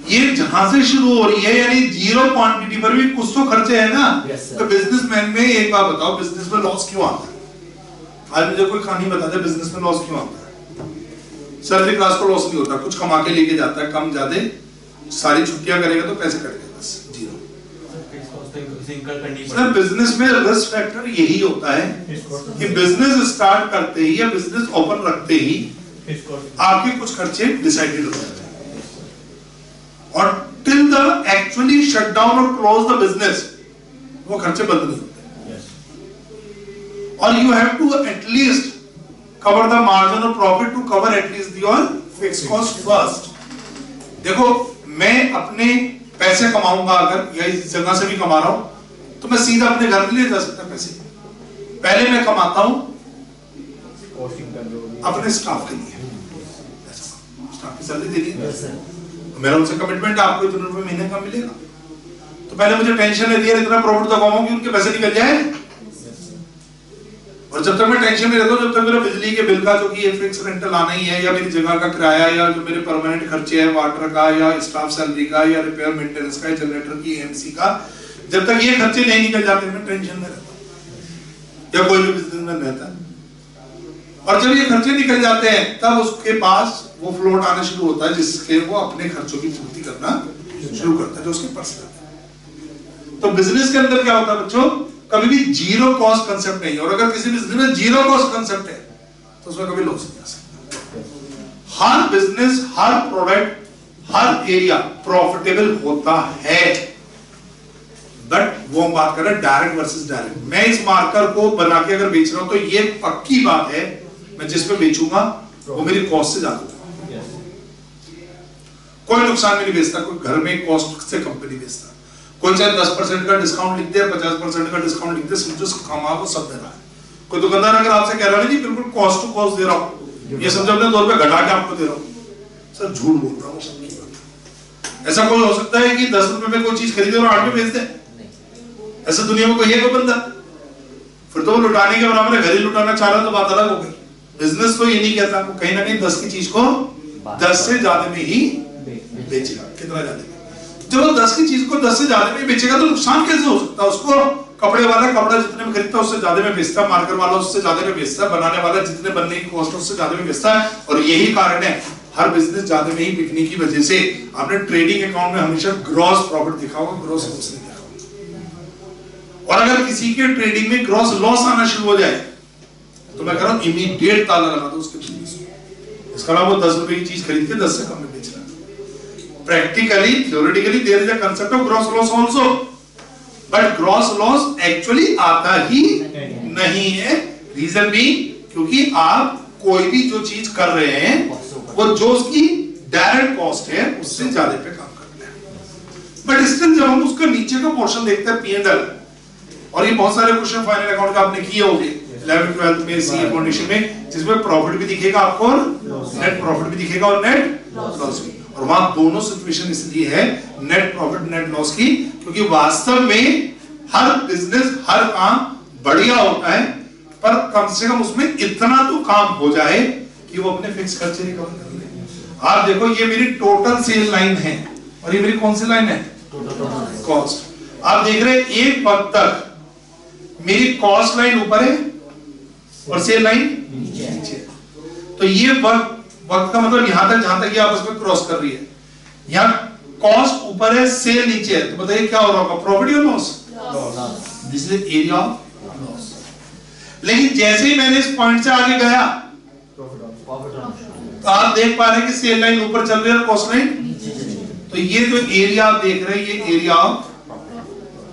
S1: ये जहां से शुरू हो रही है, यानी 0 क्वांटिटी पर भी कुछ तो खर्चे है ना। तो बिजनेसमैन में एक बात बताओ, बिजनेस में लॉस क्यों आता है? आज मुझे कोई कहानी बता दे, बिजनेस में लॉस क्यों आता है? सैलरी क्लास को लॉस नहीं होता, कुछ कमा के लेके जाता है, कम ज्यादा सारी छुट्टियां करेगा तो पैसे कटेगा, बस 0। सर बिजनेस में रिस्क फैक्टर यही होता है कि बिजनेस स्टार्ट करते ही या बिजनेस ओपन रखते ही आपके कुछ खर्चे डिसाइडेड हो जाते हैं, और till the actually shut down और क्लोज द बिजनेस वो खर्चे बंद नहीं होते। और you have to at least cover the margin और profit to cover at least your fixed cost first. देखो, मैं अपने पैसे कमाऊंगा अगर, या इस जगह से भी कमा रहा हूं, तो मैं सीधा अपने घर में ले जा सकता पैसे। पहले मैं कमाता हूं अपने स्टाफ के लिए, स्टाफ की सैलरी देनी है, मेरा उनसे कमिटमेंट है आपको इतने रुपए महीने का मिलेगा, तो पहले मुझे टेंशन है यार इतना प्रॉफिट तो कमाऊं कि उनके पैसे निकल जाए। और जब तक मैं टेंशन में रहता हूं, जब तक मेरा बिजली के बिल का जो कि ये फिक्स रेंटल आना ही है, या मेरी जगह का किराया, या जो मेरे परमानेंट खर्चे हैं वाटर का या स्टाफ सैलरी का या रिपेयर मेंटेनेंस का, जनरेटर की एमसी का, जब तक ये खर्चे नहीं निकल जाते मैं टेंशन में रहता हूं, या कोई भी बिजनेसमैन रहता है। और जब ये खर्चे निकल जाते हैं तब उसके पास वो फ्लोट आना शुरू होता है, जिसके वो अपने खर्चों की पूर्ति करना शुरू करता है, जो उसके पर्सनल। तो बिजनेस के अंदर क्या होता है बच्चों, कभी भी 0 कॉस्ट कंसेप्ट नहीं है। और अगर किसी बिजनेस में 0 कॉस्ट कंसेप्ट है तो उसमें कभी लॉस नहीं आ सकता। हर बिजनेस, हर प्रोडक्ट, हर एरिया प्रॉफिटेबल होता है, बट वो हम बात कर रहे हैं डायरेक्ट वर्सेस डायरेक्ट। मैं इस मार्कर को बना के अगर बेच रहा हूं तो ये पक्की बात है मैं जिस पे बेचूंगा वो मेरी कॉस्ट से ज्यादा कोई नुकसान में नहीं बेचता, कोई घर में कॉस्ट से कंपनी बेचता, कोई चाहे 10% का डिस्काउंट लिख दे, 50% का डिस्काउंट लिख दे, समझो कमा वो सब दे रहा है। कोई दुकानदार अगर आपसे कह रहा है जी बिल्कुल कॉस्ट टू कॉस्ट दे रहा हूँ, ये समझो अपने 2 रुपए घटा के आपको दे रहा हूँ, सर झूठ बोल रहा हूँ सबकी बात। ऐसा कोई हो सकता है कि 10 रुपए में कोई चीज खरीदे और 8 में बेच दे? ऐसा दुनिया में कोई है कोई बंदा? फिर तो वो लुटाने के बराबर है, घर ही लुटाना चाह रहा है तो बात अलग हो गई। बिजनेस तो ये नहीं कहता, आपको कहीं ना कहीं 10 की चीज को 10 से ज्यादा में ही बेचेगा। कितना ज्यादा में? जब वो 10 की चीज को 10 से ज्यादा में बेचेगा तो नुकसान कैसे हो सकता है उसको? कपड़े वाला कपड़ा जितने में खरीदता है उससे ज्यादा में बेचता है, मार्कर वाला उससे ज्यादा में बेचता है, बनाने वाला जितने बनने की कॉस्ट उससे ज्यादा में बेचता है। और यही कारण है हर बिजनेस ज्यादा में ही बिकने की वजह से आपने ट्रेडिंग अकाउंट में हमेशा ग्रॉस प्रॉफिट दिखा होगा, ग्रॉस लॉस नहीं दिखा होगा। और अगर किसी के ट्रेडिंग में ग्रॉस लॉस आना शुरू हो जाए तो मैं कह रहा हूं इमीडिएट ताला लगा दो उसके बिजनेस को। इसका मतलब वो 10 रुपए की चीज खरीद के 10 से कम में बेच रहा है। Practically theoretically there is a concept of gross loss also, but gross loss actually आता ही नहीं है। रीजन भी क्योंकि आप कोई भी जो चीज कर रहे हैं वो जो उसकी डायरेक्ट कॉस्ट है उससे ज्यादा पे काम कर रहे हैं। बट स्टिल जब हम उसका नीचे का पोर्शन देखते हैं P&L, और ये बहुत सारे क्वेश्चन फाइनल अकाउंट का आपने किए होंगे 11th 12th में सीए फाउंडेशन में, जिसमें प्रॉफिट भी दिखेगा आपको और नेट प्रॉफिट भी दिखेगा और नेट लॉस भी। और वहां दोनों सिचुएशन इसलिए है नेट प्रॉफिट नेट लॉस की, क्योंकि वास्तव में हर बिजनेस हर काम बढ़िया होता है, पर कम से कम उसमें इतना तो काम हो जाए कि वो अपने फिक्स खर्चे रिकवर कर ले। आप देखो ये मेरी टोटल सेल लाइन है और ये मेरी कौन सी लाइन है? कॉस्ट। आप देख रहे हैं एक वक्त तक मेरी कॉस्ट लाइन ऊपर है और सेल लाइन नीचे। तो ये वक्त का मतलब यहां तक जहां तक ये आपस में क्रॉस कर रही है, यहां कॉस्ट ऊपर है सेल नीचे है, तो बताइए क्या हो रहा होगा? प्रॉफिट और loss? This is area of loss. लेकिन जैसे ही मैंने इस पॉइंट से आगे गया तो आप देख पा रहे हैं कि सेल लाइन ऊपर चल रही है और कॉस्ट लाइन नीचे। तो ये जो एरिया आप देख रहे हैं ये एरिया ऑफ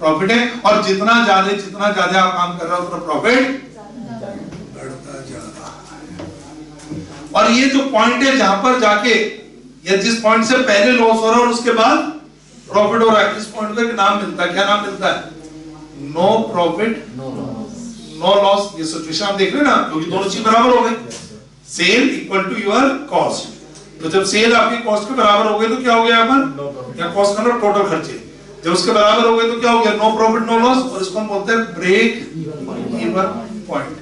S1: प्रॉफिट है, और जितना ज्यादा आप काम कर रहे हो उतना प्रॉफिट बढ़ता जा रहा है। और ये जो पॉइंट है जहां पर जाके या जिस पॉइंट से पहले लॉस हो रहा है और उसके बाद प्रॉफिट हो रहा है, इस पॉइंट को एक नाम मिलता है। क्या नाम मिलता है? No profit no loss. ये सिचुएशन आप देख रहे हैं ना, क्योंकि दोनों चीज बराबर हो गई। Sale equal to your cost. तो जब सेल आपकी कॉस्ट के बराबर हो गई तो क्या हो गया यहाँ पर? क्या कॉस्ट का टोटल खर्चे जब उसके बराबर हो गए तो क्या हो गया? No profit no loss. और इसको हम बोलते हैं break even point.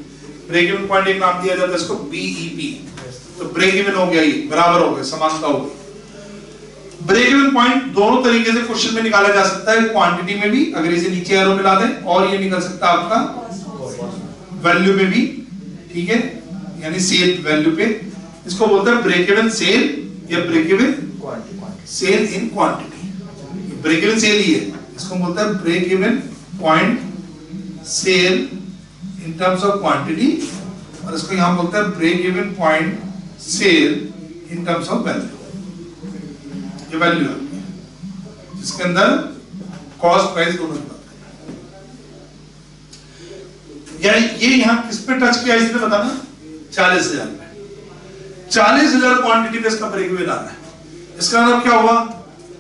S1: Break even point एक नाम दिया जाता है इसको BEP। तो ब्रेक इवन हो गया, ये बराबर हो गए, समानता हो गई। ब्रेक इवन पॉइंट दोनों तरीके से क्वेश्चन में निकाला जा सकता है, क्वांटिटी में भी, अगर इसे नीचे एरो मिला दें, और ये निकल सकता है आपका वैल्यू में भी, ठीक है, यानी सेल वैल्यू पे। इसको बोलते हैं ब्रेक इवन सेल या break even sale in quantity. Break even sale ही है, इसको बोलते हैं break even point sale in terms of quantity, और इसको यहां बोलते हैं break even point sale in terms of value. ये वैल्यू है जिसके अंदर कॉस्ट प्राइस दोनों की बात है। यानी ये यहां किस पे टच किया इसने बताना? 40,000 में 40,000 क्वांटिटी पे इसका ब्रेक इवन आ रहा है। इसका मतलब क्या हुआ?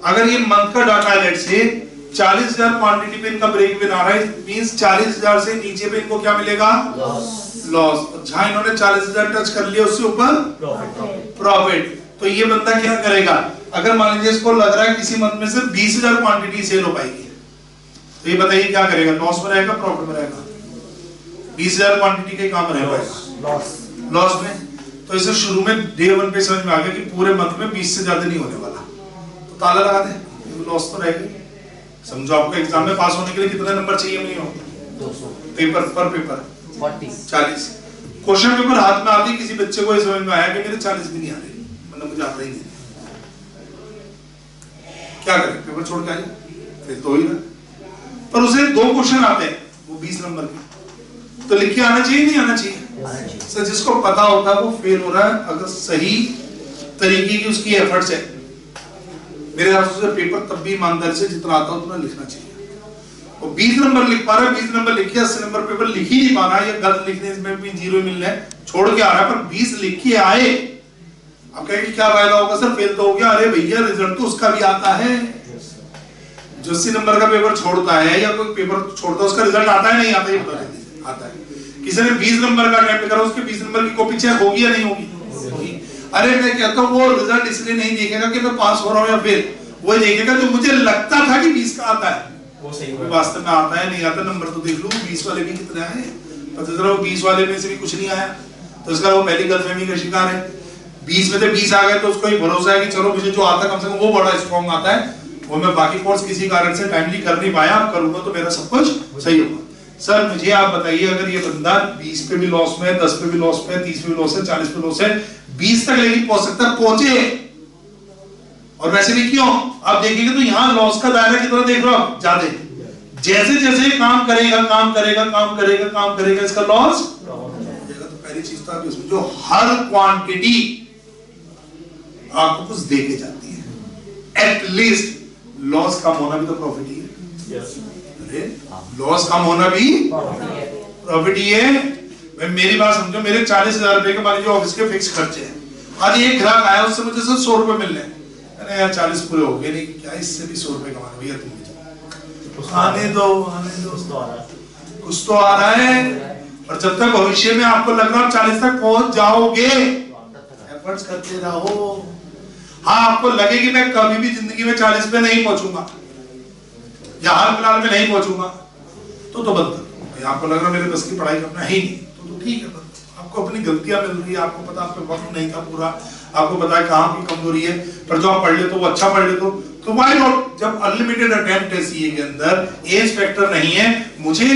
S1: अगर ये मंथ का डाटा है, लेट्स से 40,000 क्वांटिटी पे इनका ब्रेक इवन आ रहा है, मींस 40,000 से नीचे पे इनको क्या मिलेगा? लॉस। जहां इन्होंने 40,000 टच कर लिया उससे ऊपर प्रॉफिट। तो ये बंदा क्या करेगा? अगर मान लीजिए इसको लग रहा है किसी मंथ में सिर्फ 20,000 क्वांटिटी सेल हो पाएगी, तो ये बताइए क्या करेगा? लॉस में रहेगा प्रॉफिट में रहेगा? 20,000 क्वांटिटी का काम रहेगा लॉस में। तो इसे शुरू में डे 1 पे समझ में आ गया कि पूरे मंथ में 20 से ज्यादा नहीं होने वाला, तो ताला लगा दे, लॉस तो रहेगा। समझो आपको एग्जाम में पास होने के लिए कितने नंबर चाहिए? मिनिमम 200 पेपर पर पेपर 40। क्वेश्चन पेपर हाथ में आती किसी बच्चे को समझ में आया कि मेरे 40 भी नहीं आ रहे, मतलब मुझे आता ही नहीं, क्या करें? पेपर छोड़ के आ जाए, फिर तो ही ना। पर उसे 2 क्वेश्चन आते हैं वो 20 नंबर के, तो लिख के आना चाहिए नहीं आना चाहिए? सर जिसको पता होता है वो फेल हो रहा है अगर सही तरीके की उसकी एफर्ट्स है। मेरे हिसाब से पेपर तब भी ईमानदारी से जितना आता है उतना लिखना चाहिए। वो 20 नंबर लिख पा रहा है, 20 नंबर लिखिए, 80 नंबर पेपर लिख ही नहीं पा रहा है, या गलत लिखने में भी 0 मिल रहा है, छोड़ के आ रहा है, पर 20 लिख के आए। अब कहेंगे क्या फायदा होगा सर? फेल तो हो गया। अरे भैया रिजल्ट तो उसका भी आता है। जो 80 नंबर का पेपर छोड़ता है या कोई पेपर छोड़ता है उसका रिजल्ट आता है नहीं आता, ये बता दीजिए। आता है। किसी ने 20 नंबर का अटेम्प्ट करा, उसके 20 नंबर की कॉपी चेक होगी या नहीं होगी? अरे मैं कहता हूँ वो रिजल्ट इसलिए नहीं देखेगा कि मैं पास हो रहा हूँ या फेल, वो देखेगा जो मुझे लगता था कि 20 का आता है
S3: वो सही
S1: है, वास्तव में आता है नहीं आता। नंबर तो देख लो 20 वाले भी कितने आए, पता चला वो 20 वाले में से भी कुछ नहीं आया, तो इसका वो पहली गलतफहमी का शिकार है। 20 में से 20 आ गए तो उसको ही भरोसा है कि चलो मुझे जो आता कम से कम वो बड़ा स्ट्रॉन्ग आता है, वो मैं बाकी कोर्स किसी कारण से टाइमली कर नहीं पाया, अब करूंगा तो मेरा सब कुछ सही होगा। सर मुझे आप बताइए, अगर ये बंदा 20 पे भी लॉस में, 10 पे भी लॉस में, 30 पे भी लॉस है, 40 पे लॉस है, 20 तक लेकिन पहुंच सकता है, पहुंचे। और वैसे भी क्यों, आप देखिएगा तो यहाँ लॉस का दायरा कितना देख रहे हो आप, ज्यादा। जैसे जैसे काम करेगा काम करेगा काम करेगा काम करेगा, इसका लॉस तो पहली चीज तो आप इसमें जो हर क्वांटिटी आपको कुछ दे के जाती है, एटलीस्ट लॉस कम होना भी तो प्रॉफिट ही है। अरे लॉस कम होना भी प्रॉफिट ही है। मेरी बात समझो, मेरे 40,000 रुपए के मान लीजिए ऑफिस के फिक्स खर्चे हैं, आज एक ग्राहक आया उससे मुझे सिर्फ 100 रुपए मिल रहे हैं, अरे यार 40 पूरे हो गए, नहीं क्या इससे भी 100 रुपए कमाने, भैया तुम आने दो कुछ तो आ रहा है। और जब तक भविष्य में आपको लग रहा है 40 तक पहुंच जाओगे, एफर्ट्स करते रहो। हाँ आपको लगे कि मैं कभी भी जिंदगी में 40 पे नहीं पहुंचूंगा या हाल फिलहाल में नहीं पहुंचूंगा, तो बंद करो। आपको लग रहा है मेरे बस की पढ़ाई करना है ही नहीं, तो ठीक है, आपको अपनी गलतियां मिल रही है, आपको पता आपके वक्त नहीं था पूरा, आपको पता है कहाँ की कमजोरी है, पर जो आप पढ़ ले तो वो अच्छा पढ़ ले तो व्हाई नॉट। जब अनलिमिटेड अटेम्प्ट है सीए के अंदर, एज फैक्टर नहीं है। मुझे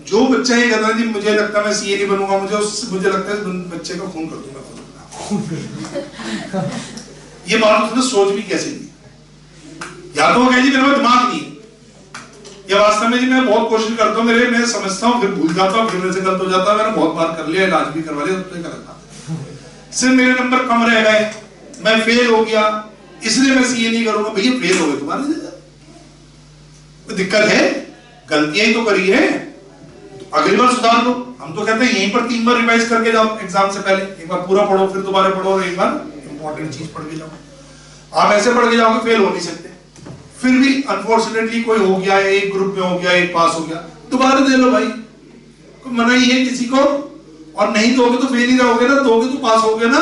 S1: जो बच्चा ये कहता है मुझे लगता है मैं सीए नहीं बनूंगा, मुझे लगता है बच्चे का खून कर दूंगा, ये बात उसने सोच भी कैसे ली? या तो वो कहे जी मेरे पास दिमाग नहीं है, या वास्तव में जी मैं बहुत कोशिश करता हूँ, मैं समझता हूँ फिर भूल जाता हूँ, फिर मेरे से गलत हो जाता है, मैंने बहुत बार कर लिया, इलाज भी करवा लिया, तो गलत था, सिर्फ मेरे नंबर कम रह गए, मैं फेल हो गया, इसलिए मैं सीए नहीं करूंगा। भैया फेल हो गए तुम्हारे, कोई दिक्कत है, गलतियां ही तो करी है, तो अगली बार सुधार लो। हम तो कहते हैं यहीं पर 3 बार रिवाइज करके जाओ एग्जाम से पहले, एक बार पूरा पढ़ो फिर दोबारा पढ़ो और एक बार इंपॉर्टेंट चीज पढ़ के जाओ। आप ऐसे पढ़ के जाओगे फेल हो नहीं सकते। फिर भी अनफॉर्चुनेटली कोई हो गया, एक ग्रुप में हो गया, एक पास हो गया, दोबारा दे लो भाई, कोई मना ही है किसी को। और नहीं दोगे तो फेल ही रहोगे ना, दोगे तो पास हो गए ना।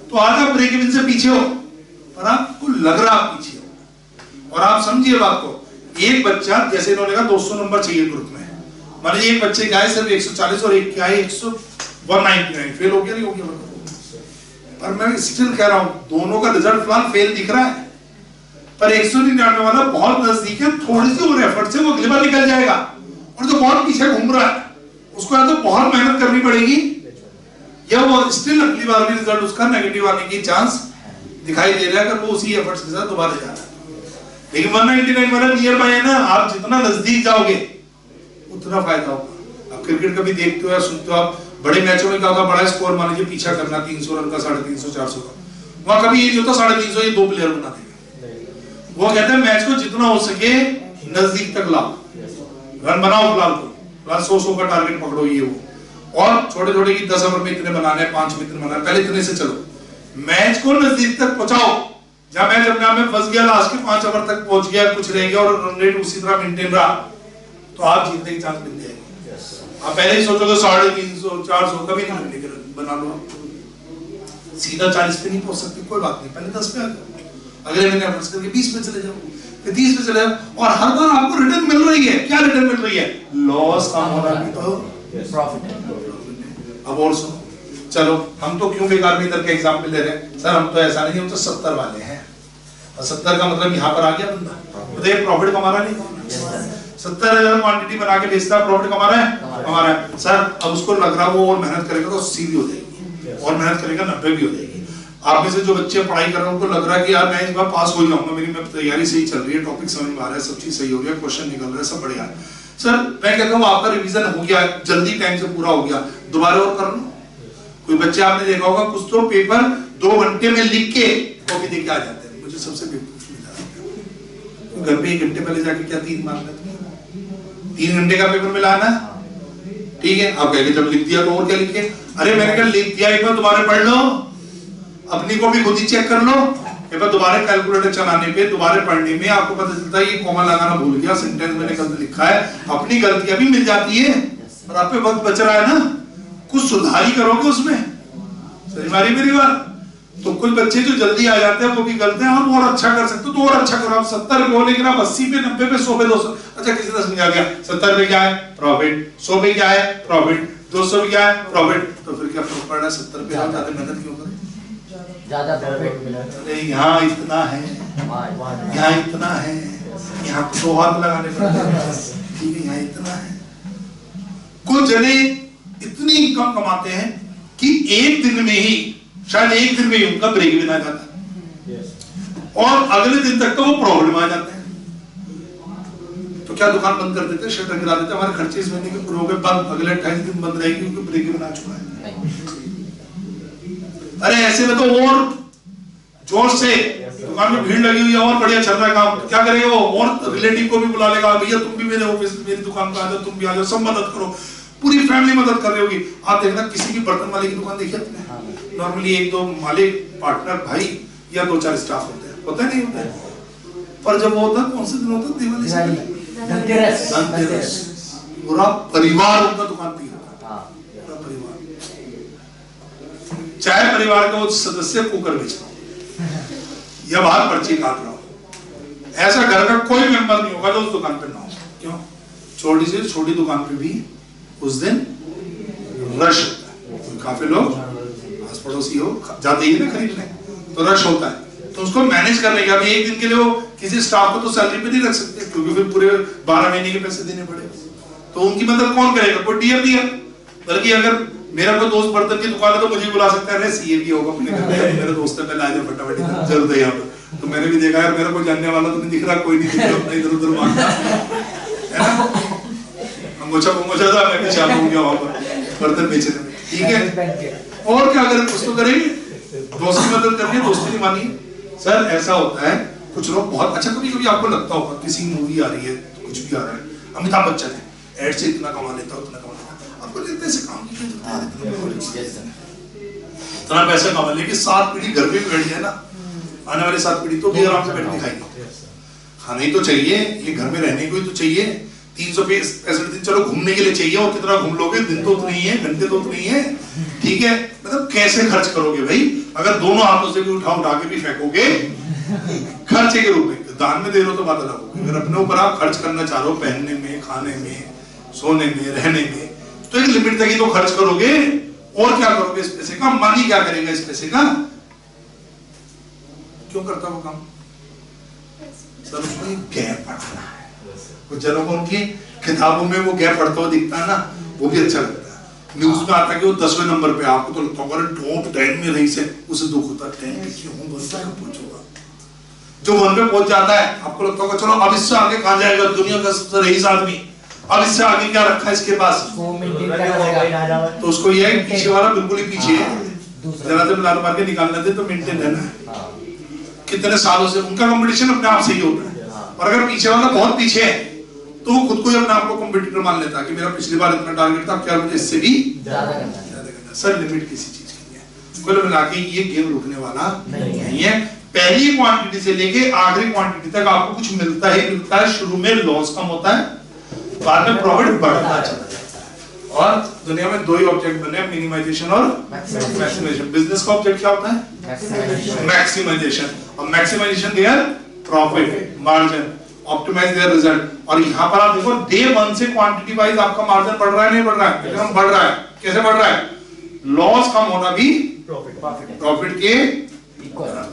S1: तो आज आप ब्रेक इवन से पीछे हो और आपको लग रहा आप पीछे हो। और आप समझिए बात को, एक बच्चा जैसे इन्होंने कहा 200 नंबर चाहिए ग्रुप में, मान लीजिए एक बच्चे का है सिर्फ 140 और एक क्या है 199, फेल हो गया नहीं हो गया? पर मैं स्टिल कह रहा हूं दोनों का रिजल्ट फिलहाल फेल दिख रहा है, पर 199 वाला बहुत नजदीक है, थोड़ी सी और एफर्ट से वो अगली बार निकल जाएगा। और जो बहुत पीछे घूम रहा है उसको या तो बहुत मेहनत करनी पड़ेगी, या वो स्टिल अगली बार भी रिजल्ट उसका नेगेटिव आने की चांस दिखाई दे रहा है, अगर वो उसी एफर्ट्स के साथ दोबारा जा रहा है। लेकिन 199 वाला नियर बाय है ना, आप जितना नजदीक जाओगे उतना फायदा होगा। आप क्रिकेट कभी देखते हो या सुनते हो, आप बड़े मैचों में क्या होता है, बड़ा स्कोर मान लीजिए पीछा करना 300 रन का, 350 400 का, वहां कभी ये नहीं होता 350 ये 2 प्लेयर बना देंगे। वो कहते हैं मैच को जितना हो सके नजदीक तक लाओ, रन बनाओ, फिलहाल 100 का टारगेट पकड़ो, ये वो, और छोटे छोटे की 10 ओवर में इतने बनाने, 5 में इतने बनाने, पहले इतने से चलो, मैच को नजदीक तक पहुंचाओ। जहां मैच अपने आप में फंस गया, लास्ट के 5 ओवर तक पहुंच गया, कुछ रह गया और रन रेट उसी तरह मेंटेन रहा, तो आप जीतने की चांस मिल जाएगी। आप पहले ही सोचोगे 350 400 कभी नहीं मिलने के बना लो, सीधा 40 पे नहीं पहुंच सकते, कोई बात नहीं, पहले 10 पे आ जाओ, अगले महीने एफर्ट्स करके 20 पे चले जाओ, फिर 30 पे चले जाओ, और हर बार आपको रिटर्न मिल रही है। क्या रिटर्न मिल रही है? लॉस कम होना भी तो प्रॉफिट है। अब और सुनो, चलो हम तो क्यों बेकार में इधर के एग्जाम्पल ले रहे हैं सर, हम तो ऐसा नहीं, हम तो 70 वाले हैं, और 70 का मतलब यहाँ पर आ गया बंदा, तो देख प्रॉफिट कमा रहा नहीं, 70,000 क्वांटिटी बना के बेचता है, प्रॉफिट कमा रहा है, कमा रहा है सर। अब उसको लग रहा है वो और मेहनत करेगा तो 80 भी हो जाएगी, और मेहनत करेगा 90 भी हो जाएगी। आप में से जो बच्चे पढ़ाई कर रहे हैं उनको लग रहा है कि यार मैं इस बार पास हो जाऊंगा, मेरी तैयारी सही चल रही है, टॉपिक समझ में आ रहा है, सब चीज सही हो रही है, क्वेश्चन निकल रहा है, सब बढ़िया है। सर मैं कहता हूँ आपका रिवीजन हो गया, जल्दी टाइम से पूरा हो गया, दोबारा और कर लो। कोई बच्चे आपने देखा होगा कुछ तो पेपर 2 घंटे में लिख के कॉपी दे के आ जाते हैं, मुझे सबसे बेवकूफ मिला, घर पे 1 घंटे पहले जाके क्या 3 मारना, 3 घंटे का पेपर मिलाना, ठीक है। आप कहेंगे जब लिख दिया तो और क्या लिखे, अरे मैंने कहा लिख दिया, एक बार दोबारा पढ़ लो, अपनी कॉपी खुद ही चेक कर लो, पेपर दोबारा कैलकुलेटर चलाने पे, दोबारा पढ़ने में आपको पता चलता है ये कॉमा लगाना भूल गया, सेंटेंस मैंने गलत लिखा है, अपनी गलतियां भी मिल जाती है और आप पे वक्त बच रहा है ना, कुछ सुधार ही करोगे उसमें। समझ मारी मेरी बात? तो कुछ बच्चे जो जल्दी आ जाते हैं वो भी गलत हैं, और अच्छा कर सकते हो तो और अच्छा करो। आप 70 पे हो लेकिन आप 80 पे, 90 पे, 100 पे, 200, अच्छा किसी ने समझा दिया 70 पे क्या है प्रॉफिट, 100 पे क्या है प्रॉफिट, 200 पे क्या है प्रॉफिट, तो फिर क्या फर्क पड़ रहा है? 70 पे आप ज्यादा मेहनत क्यों करें?
S2: ज्यादा प्रॉफिट मिला।
S1: अरे यहाँ इतना है, यहाँ इतना है, यहाँ तो हाथ लगाने पड़ते हैं, ठीक है, यहाँ इतना है। कुछ जने इतनी इनकम कमाते हैं कि एक दिन में ही, शायद एक दिन में ही उनका ब्रेक भी आ जाता है और अगले दिन तक तो वो प्रॉब्लम आ जाते हैं। तो क्या दुकान बंद कर देते, शटर गिरा देते, हमारे खर्चे इस महीने के पूरे हो गए बंद, अगले 28 दिन बंद रहेगी क्योंकि ब्रेक भी आ चुका है। अरे ऐसे में तो और जोर से दुकान में भीड़ लगी हुई है और बढ़िया चल रहा है काम, तो क्या करेगा वो? और रिलेटिव को भी बुला लेगा, भैया तुम भी मेरे ऑफिस, मेरी दुकान पे आ जाओ, तुम भी आ जाओ, सब मदद करो, पूरी फैमिली मदद कर रही होगी। आप देखना किसी भी बर्तन वाले की दुकान देखिए आपने, नॉर्मली 1-2 मालिक, पार्टनर, भाई या 2-4 स्टाफ होते हैं, होता है नहीं होता है? पर जब वो होता है, कौन से दिन होता है? दिवाली से धनतेरस, पूरा परिवार उनका दुकान पे होता है, पूरा परिवार, चाहे परिवार का वो सदस्य कुकर बेच रहा हो या बाहर पर्ची काट रहा हो, ऐसा घर का कोई मेंबर नहीं होगा जो उस दुकान पे ना हो। क्यों? छोटी से छोटी दुकान पे भी उस दिन रश होता है, काफी लोग आस पड़ोसी हो जाते ही ना खरीदने, तो रश होता है। तो उसको मैनेज करने का भी एक दिन के लिए वो किसी स्टाफ को तो सैलरी पे नहीं रख सकते क्योंकि फिर पूरे 12 महीने के पैसे देने पड़े, तो उनकी मदद कौन करेगा? कोई डीएम नहीं है। बल्कि अगर मेरा कोई दोस्त बर्तन की दुकान है तो मुझे बुला सकता है, सीए भी होगा अपने घर में, मेरा दोस्त है, पहले आ जाओ फटाफट, जरूरत है यहाँ पर। तो मैंने भी देखा यार, मेरा कोई जानने वाला तो नहीं दिख रहा, कोई नहीं दिख रहा, अपना इधर उधर मांगता है ना, अंगोछा था, मैं भी चालू हो गया वहां पर बर्तन बेचने में, ठीक है। और क्या करें, कुछ तो करेंगे, दोस्त की मदद करके, दोस्ती नहीं मानिए। सर ऐसा होता है, कुछ लोग बहुत अच्छा, कभी कभी आपको लगता होगा किसी मूवी आ रही है, कुछ भी आ रहा है, अमिताभ बच्चन है, एड से इतना कमा लेता, उतना कमा लेता, आपको लगता है ऐसे काम की इतना पैसा कमा ले कि 7 पीढ़ी घर पे भी बैठ जाए ना, आने वाली 7 पीढ़ी तो भी आराम से बैठ के खाएगी। खाना ही तो चाहिए, ये घर में रहने को ही तो चाहिए, 365 दिन चलो घूमने के लिए चाहिए, और कितना घूम लोगे? दिन तो उतने ही है, घंटे तो उतने ही है, ठीक है। मतलब कैसे खर्च करोगे भाई? अगर दोनों हाथों से भी उठा के भी फेंकोगे खर्चे के रूप में, दान में दे रहे हो तो बात अलग होगी। अगर अपने ऊपर आप खर्च करना चाह रहे हो, पहनने में, खाने में, सोने में, रहने में, तो एक लिमिट तक ही तो खर्च करोगे। और क्या करोगे इस पैसे का? मानी क्या करेगा इस पैसे का? क्यों करता वो काम? सर उसको गैप पढ़ाना है। कुछ जनों को उनकी किताबों में वो गैप पढ़ता हुआ दिखता है ना, वो भी अच्छा लगता है। न्यूज में आता है कि वो 10वें नंबर पे, आपको तो लगता होगा टॉप 10 में रही से, उसे दुख होता है 10 पे क्यों हूं, 1 तक पहुंचूंगा। जो 1 पे पहुंच जाता है, आपको लगता होगा चलो अब इससे आगे कहां जाएगा, दुनिया का सबसे रईस आदमी, अब इससे आगे क्या रखा है इसके पास, तो उसको ये है पीछे वाला बिल्कुल ही पीछे है, जरा से लात मार के निकालना दे तो मेंटेन रहना है। कितने सालों से उनका कंपटीशन अपने आप से ही होता है, और अगर पीछे वाला बहुत पीछे है तो वो खुद को ही अपने आप को कंपटीटर मान लेता है कि मेरा पिछली बार इतना टारगेट था, क्या मुझे इससे भी ज्यादा करना। सर लिमिट किसी चीज की नहीं है, कुल मिला के ये गेम रुकने वाला नहीं है। पहली क्वांटिटी से लेके आखिरी क्वांटिटी तक आपको कुछ मिलता है। शुरू में लॉस कम होता है, बाद में प्रॉफिट बढ़ता चला जाता है। और दुनिया में 2 ही ऑब्जेक्ट बने हैं, मिनिमाइजेशन और मैक्सिमाइजेशन। बिजनेस का ऑब्जेक्ट क्या होता है? मैक्सिमाइजेशन। और maximisation their profit margin, optimise their result. और यहाँ पर आप देखो डे 1 से क्वांटिटी वाइज आपका मार्जिन बढ़ रहा है, नहीं बढ़ रहा है? एकदम बढ़ रहा है। कैसे बढ़ रहा है? लॉस कम होना भी प्रॉफिट के इक्वल।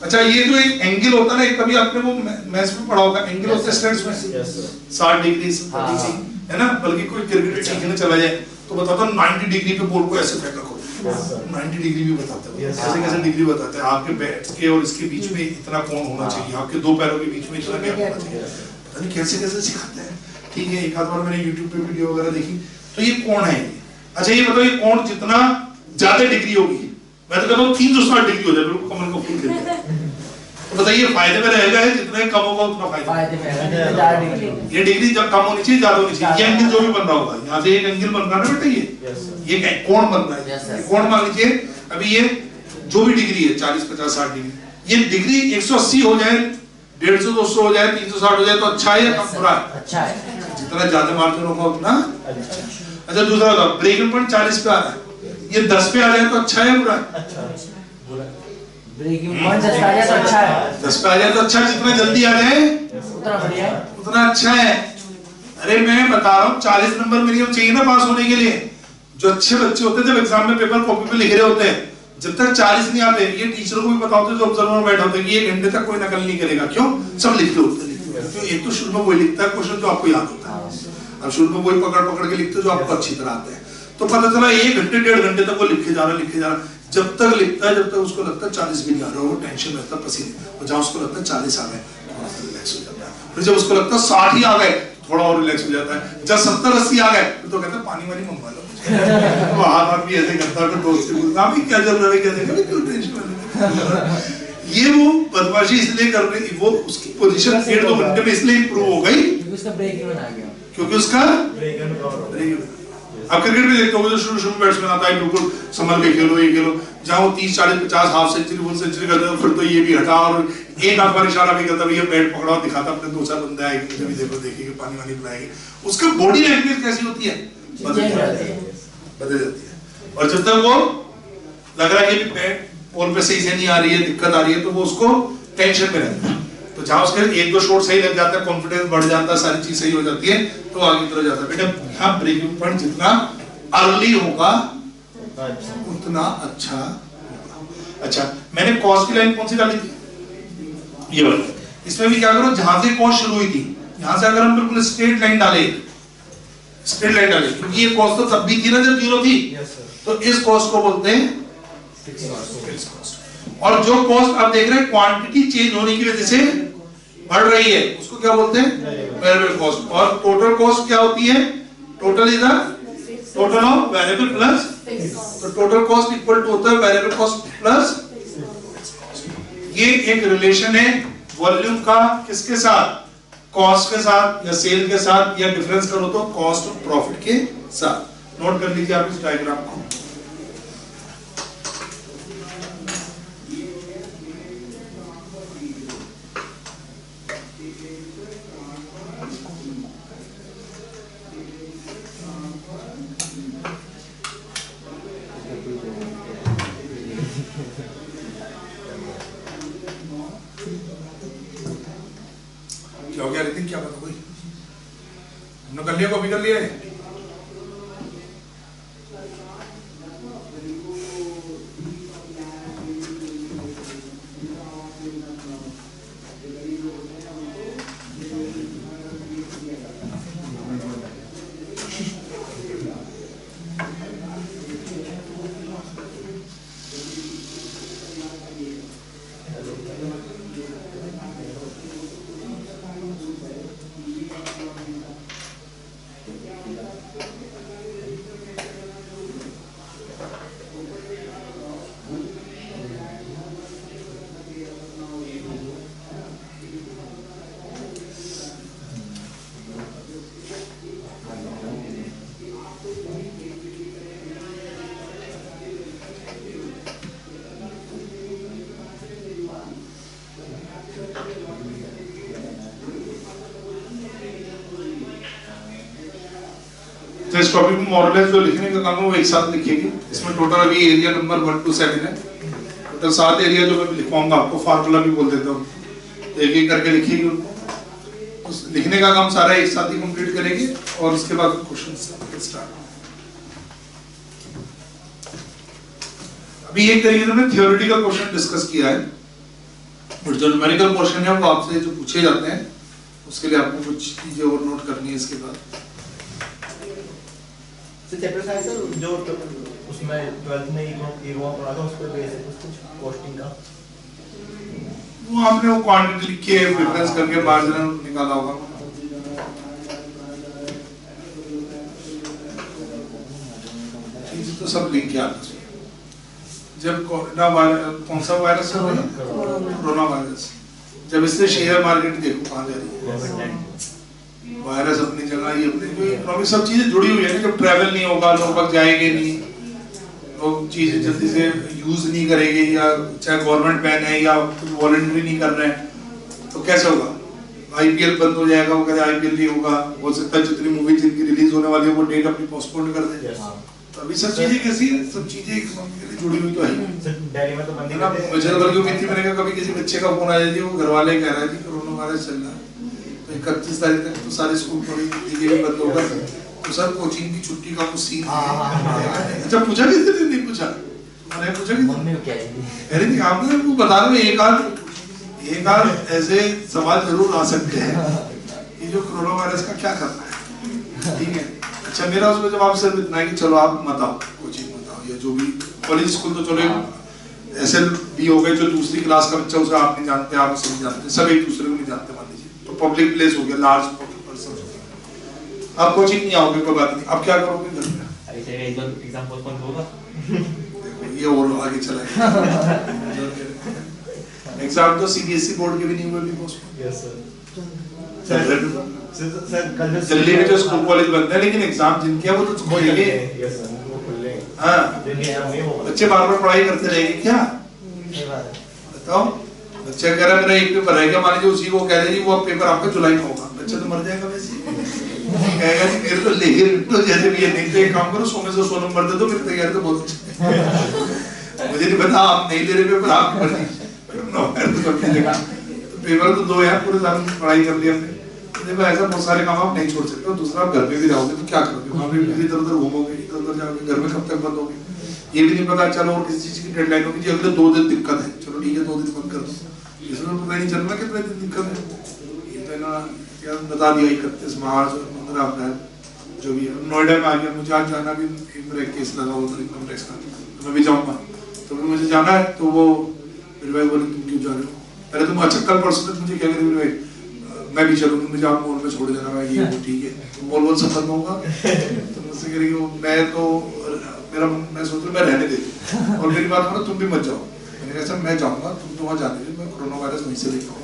S1: अच्छा, ये जो एक एंगल होता है ना, कभी आपने वो मैथ्स में पढ़ा होगा, एंगल होता है स्टैट्स में 60 डिग्री है ना, बल्कि कोई क्रिकेट सीखने चला जाए तो बताता है 90 डिग्री पे बॉल को ऐसे फेंका करो, 90 डिग्री भी बताता है, कैसे कैसे डिग्री बताते हैं। आपके बैट्स के और इसके बीच में इतना कोण होना चाहिए, आपके 2 पैरों के बीच में इतना गैप होना चाहिए, पता नहीं कैसे कैसे सिखाते हैं। ठीक है, एक आध बार मैंने YouTube पे वीडियो वगैरह देखी, तो ये कोण है। अच्छा ये बताओ, ये कोण जितना ज्यादा डिग्री होगी, मैं तो कहता हूँ 360 डिग्री हो जाए, बिल्कुल कमर को फूल कर दे, तो बताइए फायदे में रहेगा, जितना कम होगा उतना फायदा में। ये डिग्री जब कम होनी चाहिए, ज्यादा होनी चाहिए। ये एंगल जो भी बन रहा होगा, यहाँ से एक एंगल बन रहा है ना बेटा, ये कोण बन रहा है, कोण मान लीजिए अभी ये जो भी डिग्री है 40, 50, 60 डिग्री, ये डिग्री 180 हो जाए, 150, 200 हो जाए, 360 हो जाए तो अच्छा है या कम बुरा है?
S2: अच्छा है।
S1: जितना ज्यादा मार्जिन होगा उतना अच्छा। दूसरा था ब्रेक इवन पॉइंट 40 पे आ रहा है, ये 10 पे आ जाए तो अच्छा है या बुरा है?
S2: ब्रेक इवन पॉइंट 10 पे आ जाए तो अच्छा है।
S1: 10 पे आ जाए तो अच्छा, जितना जल्दी आ जाए
S2: उतना बढ़िया है,
S1: उतना अच्छा है। अरे मैं बता रहा हूँ 40 नंबर मिनिमम चाहिए ना पास होने के लिए। जो अच्छे बच्चे होते हैं जब एग्जाम में पेपर कॉपी पे लिख रहे होते हैं, जब तक 40 नहीं आते, ये टीचरों को भी पता होता है जो ऑब्जर्वर में बैठा होता है कि 1 घंटे तक कोई नकल नहीं करेगा। क्यों? सब लिखते होते हैं। क्यों? एक तो शुरू में वही लिखता है क्वेश्चन जो आपको याद होता है, अब शुरू में वही पकड़ पकड़ के लिखते जो आपको अच्छी तरह आते हैं। तो पता चला 1 घंटे 1.5 घंटे तक वो लिखे जा रहा, जब तक लिखता है, जब तक उसको लगता है 40 भी नहीं आ रहा, वो टेंशन रहता है पसीने, और जहां उसको लगता है 40 आ गए थोड़ा सा रिलैक्स हो जाता है। फिर जब उसको लगता है 60 ही आ गए थोड़ा और रिलैक्स हो जाता है। जब 70, 80 आ गए तो कहता है पानी वानी मंगवा लो। तो हाथ भी ऐसे करता है, तो दोस्त से बोलता है क्या चल रहा है, क्या देखा, क्यों टेंशन में। ये वो बदमाशी इसलिए कर रही, वो उसकी पोजीशन 1.5-2 घंटे में इसलिए इंप्रूव हो गई
S2: क्योंकि उसका ब्रेक इवन आ गया,
S1: क्योंकि उसका आप क्रिकेट में देखते होगे जो शुरू में बैट्समैन आता है बिल्कुल संभल के खेलो, ये खेलो, जहां वो 30, 40, 50 हाफ सेंचुरी, फुल सेंचुरी करते हैं, फिर तो ये भी हटा और एक आध बार इशारा भी करता, भैया बैट पकड़ा और दिखाता अपने 2-4 बंदे आएंगे, मुझे भी देखो, देखेंगे, पानी वानी पिलाएंगे। उसका बॉडी लैंग्वेज कैसी होती है? बदल जाती है। और जब तक वो लग रहा है कि बैट बॉल पे सही से नहीं आ रही है, दिक्कत आ रही है, तो वो उसको टेंशन में रहता है। तो जहां उसके 1-2 शॉट सही लग जाता है, कॉन्फिडेंस बढ़ जाता है, सारी चीज सही हो जाती है, तो आगे तरह जाता है। बेटा यहाँ ब्रेकिंग पॉइंट जितना अर्ली होगा उतना अच्छा होगा। अच्छा, मैंने कॉस्ट की लाइन कौन सी डाली थी? ये वाली। इसमें भी क्या करो, जहां से कॉस्ट शुरू हुई थी, यहां से अगर हम बिल्कुल स्ट्रेट लाइन डाले, क्योंकि ये कॉस्ट तो तब भी थी ना जब 0 थी, तो इस कॉस्ट को बोलते हैं फिक्स्ड कॉस्ट। और जो कॉस्ट आप देख रहे हैं क्वांटिटी चेंज होने की वजह से बढ़ रही है, उसको क्या बोलते हैं? Variable cost. और टोटल कॉस्ट क्या होती है? Total is the total of variable plus, तो टोटल कॉस्ट इक्वल टू होता है वेरिएबल कॉस्ट प्लस। ये एक रिलेशन है वॉल्यूम का किसके साथ? कॉस्ट के साथ, या सेल के साथ, या डिफरेंस करो तो कॉस्ट और प्रॉफिट के साथ। नोट कर लीजिए आप इस डायग्राम को। क्या हो गया रितिक, क्या पता कोई? हमने कर लिया, कॉपी कर लिया है? तो इस टॉपिक में मॉडल जो लिखने का काम है वो एक साथ लिखेंगे। इसमें टोटल अभी एरिया नंबर 1 to 7 है। टोटल 7 एरिया जो मैं लिखवाऊंगा, आपको फार्मूला भी बोल देता हूँ, एक एक करके लिखिएगा उनको। उस लिखने का काम सारा एक साथ ही कंप्लीट करेंगे और उसके बाद क्वेश्चन स्टार्ट। अभी एक तरीके से हमने थियोरेटिकल क्वेश्चन डिस्कस किया है, और जो न्यूमेरिकल क्वेश्चन है वो आपसे जो पूछे जाते हैं उसके लिए आपको कुछ चीजें और नोट करनी है। इसके बाद
S3: चैप्टर साइज सर जो उसमें 12th में इगवा पढ़ा था, उस पर बेसिक कुछ कॉस्टिंग का
S1: वो आपने वो क्वांटिटी लिख के डिफरेंस करके मार्जिनल निकाला होगा। चीज तो सब लिख के आना चाहिए। जब कोरोना वायरस, कौन सा वायरस है? Corona virus. जब इससे शेयर मार्केट देखो कहाँ जा रही है, वायरस अपनी जगह, ये अपनी जो इकोनॉमिक सब चीजें जुड़ी हुई है ना। जब ट्रैवल नहीं होगा, लोग वक्त जाएंगे नहीं, लोग चीज जल्दी से यूज नहीं करेंगे, या चाहे गवर्नमेंट बैन है या वॉलंटरी नहीं कर रहे हैं तो कैसे होगा? आईपीएल बंद हो जाएगा, वो कहते आईपीएल नहीं होगा, हो सकता है जितनी मूवी जिनकी रिलीज होने वाली है वो डेट अपनी पोस्टपोन कर दे। तो अभी सब चीजें कैसी है, सब चीजें इकोनॉमी के लिए जुड़ी हुई तो है।
S3: दिल्ली में तो बंदी
S1: है ना, मुझे बल्कि उम्मीद थी मैंने कहा कभी किसी बच्चे का फोन आया जी, वो घर वाले कह रहे हैं कि कोरोना वायरस चल रहा है तो 31 तारीख तक तो सारे स्कूल पढ़ेंगे, भी बंद होगा, तो सर कोचिंग की छुट्टी का कुछ सीन है। अच्छा पूछा किसी ने? नहीं पूछा। मैंने पूछा कि
S2: मम्मी क्या है?
S1: अरे नहीं, आपने वो बता रहे एक आध ऐसे सवाल जरूर आ सकते हैं कि जो कोरोना वायरस का क्या करना है, ठीक है। अच्छा मेरा उसमें जवाब सिर्फ इतना है कि चलो आप मत आओ, कोचिंग मत आओ, या जो भी कॉलेज स्कूल तो चलो ऐसे भी हो गए, जो दूसरी क्लास का बच्चा उसे आप नहीं जानते, आप उसे नहीं जानते, सब एक दूसरे को नहीं जानते, मान लीजिए तो पब्लिक प्लेस हो गया, लार्ज पर्सन हो गया, आप कोचिंग नहीं आओगे कोई बात नहीं, अब क्या करोगे घर में?
S3: एग्जाम पोस्टपोन होगा,
S1: देखो ये और आगे चला गया। एग्जाम तो सीबीएसई बोर्ड के भी नहीं हुए, भी पोस्टपोन।
S3: यस सर कल
S1: दिल्ली में जो स्कूल कॉलेज बंद है, लेकिन एग्जाम जिनके हैं वो तो खोलेंगे।
S3: यस सर वो खुल लेंगे।
S1: हाँ
S3: होगा
S1: बच्चे बार बार पढ़ाई करते रहेंगे क्या? बताओ, बच्चा कह रहा है मेरा एक पेपर रह गया, मान लीजिए उसी को कह दीजिए वो पेपर आपका जुलाई में होगा, बच्चा तो मर जाएगा वैसे कहेगा जी मेरे तो लेके तो जैसे भी है, नहीं तो एक काम करो 100 में से 100 नंबर दे दो, मेरी तैयारी तो बहुत अच्छी है। मुझे नहीं पता आप नहीं ले रहे पेपर, आप पढ़ लीजिए पेपर तो 2 है, पूरे साल में पढ़ाई कर लिया हमने। देखो ऐसा बहुत सारे काम आप नहीं छोड़ सकते, दूसरा आप घर पे भी रहोगे तो क्या करोगे, वहाँ पे भी इधर उधर घूमोगे, इधर उधर जाओगे, घर में कब तक बंद होगे, ये भी नहीं पता। चलो और किसी चीज की डेडलाइन होगी जी अगले 2 दिन दिक्कत है, चलो ठीक है 2 दिन बंद कर दो, इसमें पता नहीं चल रहा कितने दिन दिक्कत है। ये तो ना क्या बता दिया 31 मार्च और 15 अप्रैल जो भी है। नोएडा में आ गया, मुझे आज जाना भी, मेरा केस लगा हुआ था इनकम टैक्स का, तो मैं भी जाऊँगा, तो फिर मुझे जाना है, तो वो मेरे भाई बोले तुम क्यों जा रहे हो? पहले तुम अच्छा कल परसों तक मुझे क्या करें मेरे भाई, मैं भी चलूंगा, मुझे आप मॉल में छोड़ देना, मैं ये वो ठीक है, तो मॉल सब बंद होगा, तो मुझसे करेगी मैं तो मेरा मैं सोच रहा मैं रहने देती, और मेरी बात करो तुम भी मत जाओ। मैंने कहा सर मैं जाऊंगा, तुम तो वहाँ जाने दो, मैं कोरोना वायरस वहीं से लेकर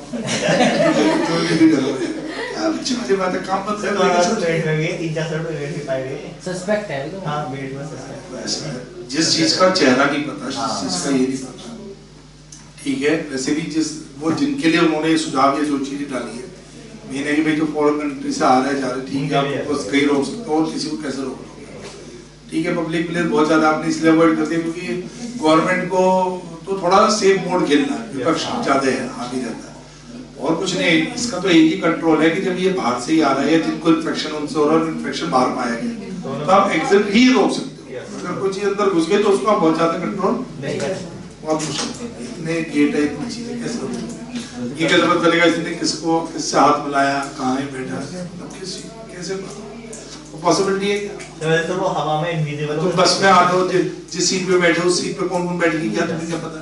S1: अच्छी बात है, काम मत
S2: सस्पेक्ट है तो
S3: हाँ वेट में सस्पेक्ट,
S1: जिस चीज का चेहरा नहीं पता, जिस चीज का ये नहीं पता, ठीक है। वैसे भी जिस वो जिनके लिए उन्होंने सुझाव या जो चीजें डाली है, मेन है कि भाई जो फॉरेन कंट्री से आ रहा है जा रहा है, ठीक है, आप बस कहीं रोक सकते हो और किसी को कैसे रोक लोगे, ठीक है। पब्लिक प्लेस बहुत ज्यादा आपने इसलिए अवॉइड करते हैं क्योंकि गवर्नमेंट को तो थोड़ा सेफ मोड खेलना है, विपक्ष ज्यादा है, हावी रहता है, और कुछ नहीं। इसका तो एक ही कंट्रोल है कि जब ये बाहर से ही आ रहा है, जिनको इन्फेक्शन उनसे हो रहा है, इन्फेक्शन बाहर पाया गया तो आप एग्जिट ही रोक सकते हो। अगर कोई चीज अंदर घुस गई तो उसको आप बहुत ज्यादा कंट्रोल नहीं कर सकते, बहुत मुश्किल है। इतने गेट है, इतनी चीजें कैसे रोक, ये कैसे पता चलेगा इसने किसको किससे हाथ मिलाया, कहाँ है बैठा, कैसे पॉसिबिलिटी है क्या?
S3: तो वो हवा में इनविजिबल,
S1: तुम बस में आ जाओ, जिस सीट पे बैठे हो उस सीट पे कौन कौन बैठेगी क्या तुम्हें क्या पता,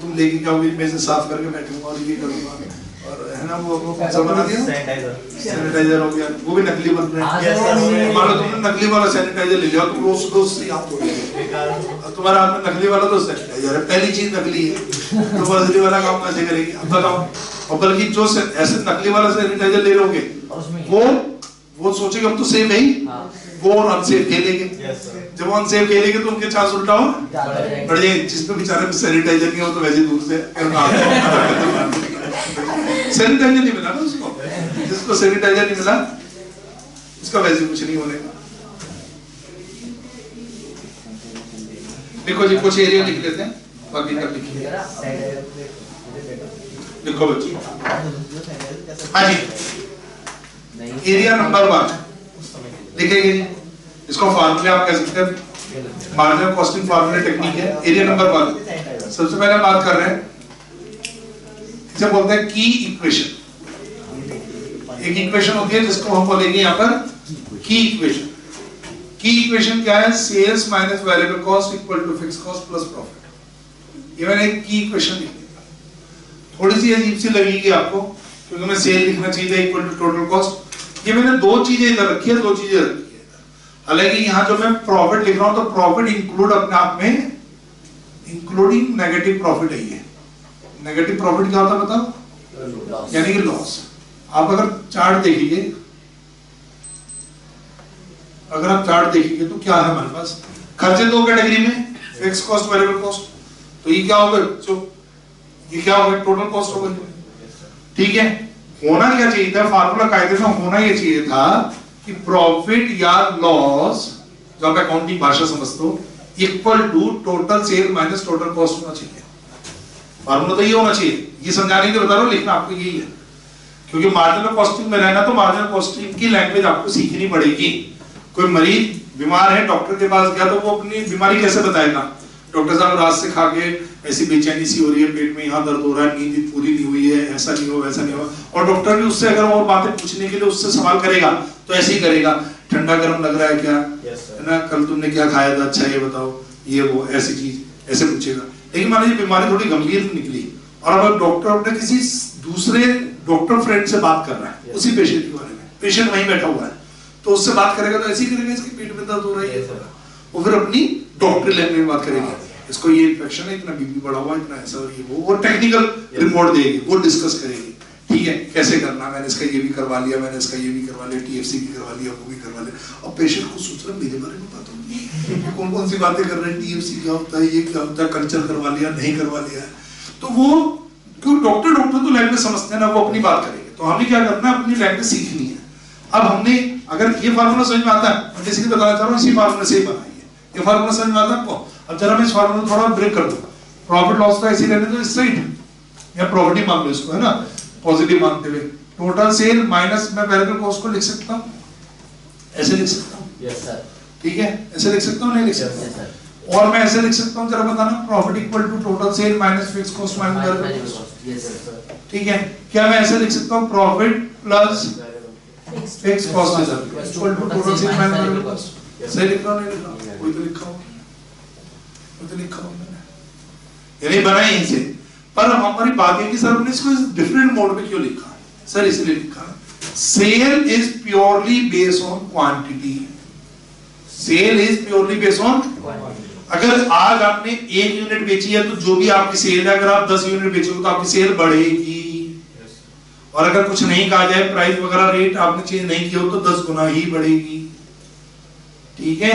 S1: तुम लेके क्या होगी, मैं से साफ करके बैठूंगा और ये करूंगा, और है ना वो बना दिया सैनिटाइजर हो गया, वो भी नकली बन रहे हैं। मान लो तुमने नकली वाला सैनिटाइजर ले लिया, तुम रोज रोज से हाथ धोगे, तुम्हारे हाथ में नकली वाला तो सैनिटाइजर है, पहली चीज नकली है, तो असली वाला काम कैसे करेगी? अब बताओ। और बल्कि जो ऐसे नकली वाला सैनिटाइजर ले लोगे वो सोचेगा अब तो सेफ है ही, वो और अनसेफ खेलेंगे, जब अनसेफ खेलेंगे तो उनके चांस उल्टा हो बढ़ जाएंगे। जिसपे बेचारे में सैनिटाइजर नहीं हो तो वैसे दूर से सैनिटाइजर नहीं मिला ना उसको, जिसको सैनिटाइजर नहीं मिला उसका वैसे कुछ नहीं होने का। देखो जी कुछ एरिया लिख लेते हैं, बाकी का लिखिए। लिखो बच्चे, हाँ जी, एरिया नंबर 1 लिखेंगे जी, इसको फार्मूले आप कह सकते हैं, मार्जिनल कॉस्टिंग फार्मूले टेक्निक है। एरिया नंबर 1 सबसे पहले बात कर रहे हैं, इसे बोलते हैं की इक्वेशन। एक इक्वेशन होती है जिसको हम बोलेंगे यहाँ पर की इक्वेशन। की इक्वेशन क्या है? Sales minus variable cost equal to fixed cost plus profit. ये मैंने एक की इक्वेशन लिखी, थोड़ी सी अजीब सी लगेगी आपको क्योंकि मैं सेल लिखना चाहिए इक्वल टू टोटल कॉस्ट। ये मैंने 2 चीजें इधर रखी है, 2 चीजें रखी है। हालांकि यहाँ जो मैं प्रॉफिट लिख रहा हूँ तो प्रॉफिट इंक्लूड अपने आप में इंक्लूडिंग नेगेटिव प्रॉफिट है। ये नेगेटिव प्रॉफिट क्या होता है बताओ? यानी कि लॉस। आप अगर चार्ट देखिए, अगर आप चार्ट देखिए तो क्या है हमारे पास? खर्चे 2 कैटेगरी में, फिक्स कॉस्ट वेरिएबल कॉस्ट, तो ये क्या होगा बच्चों, ये क्या होगा टोटल कॉस्ट होगा। ठीक है, होना क्या चाहिए था, फार्मूला कायदे में होना ये चाहिए था कि प्रॉफिट या लॉस, जो आप अकाउंटिंग भाषा समझते हो, equal to total sale minus total cost होना चाहिए। फार्मूला तो ये होना चाहिए, ये समझाने के लिए बता रहा हूं, लिखना आपको यही है, क्योंकि मार्जिनल कॉस्टिंग में रहना तो मार्जिनल कॉस्टिंग की लैंग्वेज आपको सीखनी पड़ेगी। कोई मरीज बीमार है, डॉक्टर के पास गया तो वो अपनी बीमारी कैसे बताएगा, डॉक्टर साहब रात से खा के ऐसी बेचैनी सी हो रही है, पेट में यहाँ दर्द हो रहा है, नींद पूरी नहीं हुई है, ऐसा नहीं हो वैसा नहीं हो, और डॉक्टर भी उससे अगर और बातें पूछने के लिए उससे सवाल करेगा तो ऐसे ही करेगा, ठंडा गर्म लग रहा है क्या, है ना, कल तुमने क्या खाया था, अच्छा ये बताओ, ये वो ऐसी चीज ऐसे पूछेगा। लेकिन मान लीजिए बीमारी थोड़ी गंभीर निकली और अब डॉक्टर अपने किसी दूसरे डॉक्टर फ्रेंड से बात कर रहा है उसी पेशेंट के बारे में, पेशेंट वहीं बैठा हुआ है, तो उससे बात करेगा तो ऐसे ही करेगा, इसके पेट में दर्द हो रहा है, वो फिर अपनी डॉक्टरी लैंग्वेज में बात करेगी, इसको ये इन्फेक्शन है, इतना बीपी बढ़ा हुआ है, इतना ऐसा और ये वो टेक्निकल रिपोर्ट देगी, वो डिस्कस करेगी। ठीक है, कैसे करना, मैंने इसका ये भी करवा लिया, मैंने इसका ये भी करवा लिया, टीएफसी भी करवा लिया, वो भी करवा लिया, और पेशेंट को सोच रहा मेरे बारे में बात होगी, कौन कौन सी बातें कर रहे हैं, टीएफसी क्या होता है, ये क्या होता है, कल्चर करवा लिया नहीं करवा लिया, तो वो क्यों डॉक्टर तो लैंग्वेज समझते हैं ना, वो अपनी बात करेंगे, तो हमें क्या करना है, अपनी लैंग्वेज सीखनी है। अब हमने अगर ये फार्मूला समझ में आता है, मैं बेसिकली बताना चाह रहा हूँ, इसी फार्मूला से ही बनाइए, ये फार्मूला समझ में आता है आपको। अब जरा मैं इस फार्मूला थोड़ा ब्रेक कर दूं, प्रॉफिट लॉस तो ऐसे ही रहने दो स्ट्रेट, या प्रॉफिट ही मान लो इसको, है ना, पॉजिटिव मानते हुए, टोटल सेल माइनस मैं वेरिएबल कॉस्ट को लिख सकता हूं, ऐसे लिख सकता हूं, यस सर, ठीक है, ऐसे लिख सकता हूं, नहीं लिख सकता, यस सर, और मैं ऐसे लिख सकता हूं, जरा बताना, profit equal to total sale minus fix cost minus variable cost, yes sir, ठीक है। क्या मैं ऐसे लिख सकता हूं, profit plus fix cost equal to total sale minus variable cost, सही लिख रहा हूं, नहीं लिख रहा हूं, कोई तो लिखा हो, कोई तो लिखा हो मैंने, ये नहीं बनाई इनसे, पर हमारी बात है कि सर हमने इसको डिफरेंट मोड में क्यों लिखा, सर इसलिए लिखा, sale is purely based on quantity, sale is purely based on, अगर आज आपने 1 यूनिट बेची है तो जो भी आपकी सेल है, अगर आप 10 यूनिट बेचोगे तो आपकी सेल बढ़ेगी, और अगर कुछ नहीं कहा जाए, प्राइस वगैरह रेट आपने चेंज नहीं किया हो तो 10 गुना ही बढ़ेगी। ठीक है,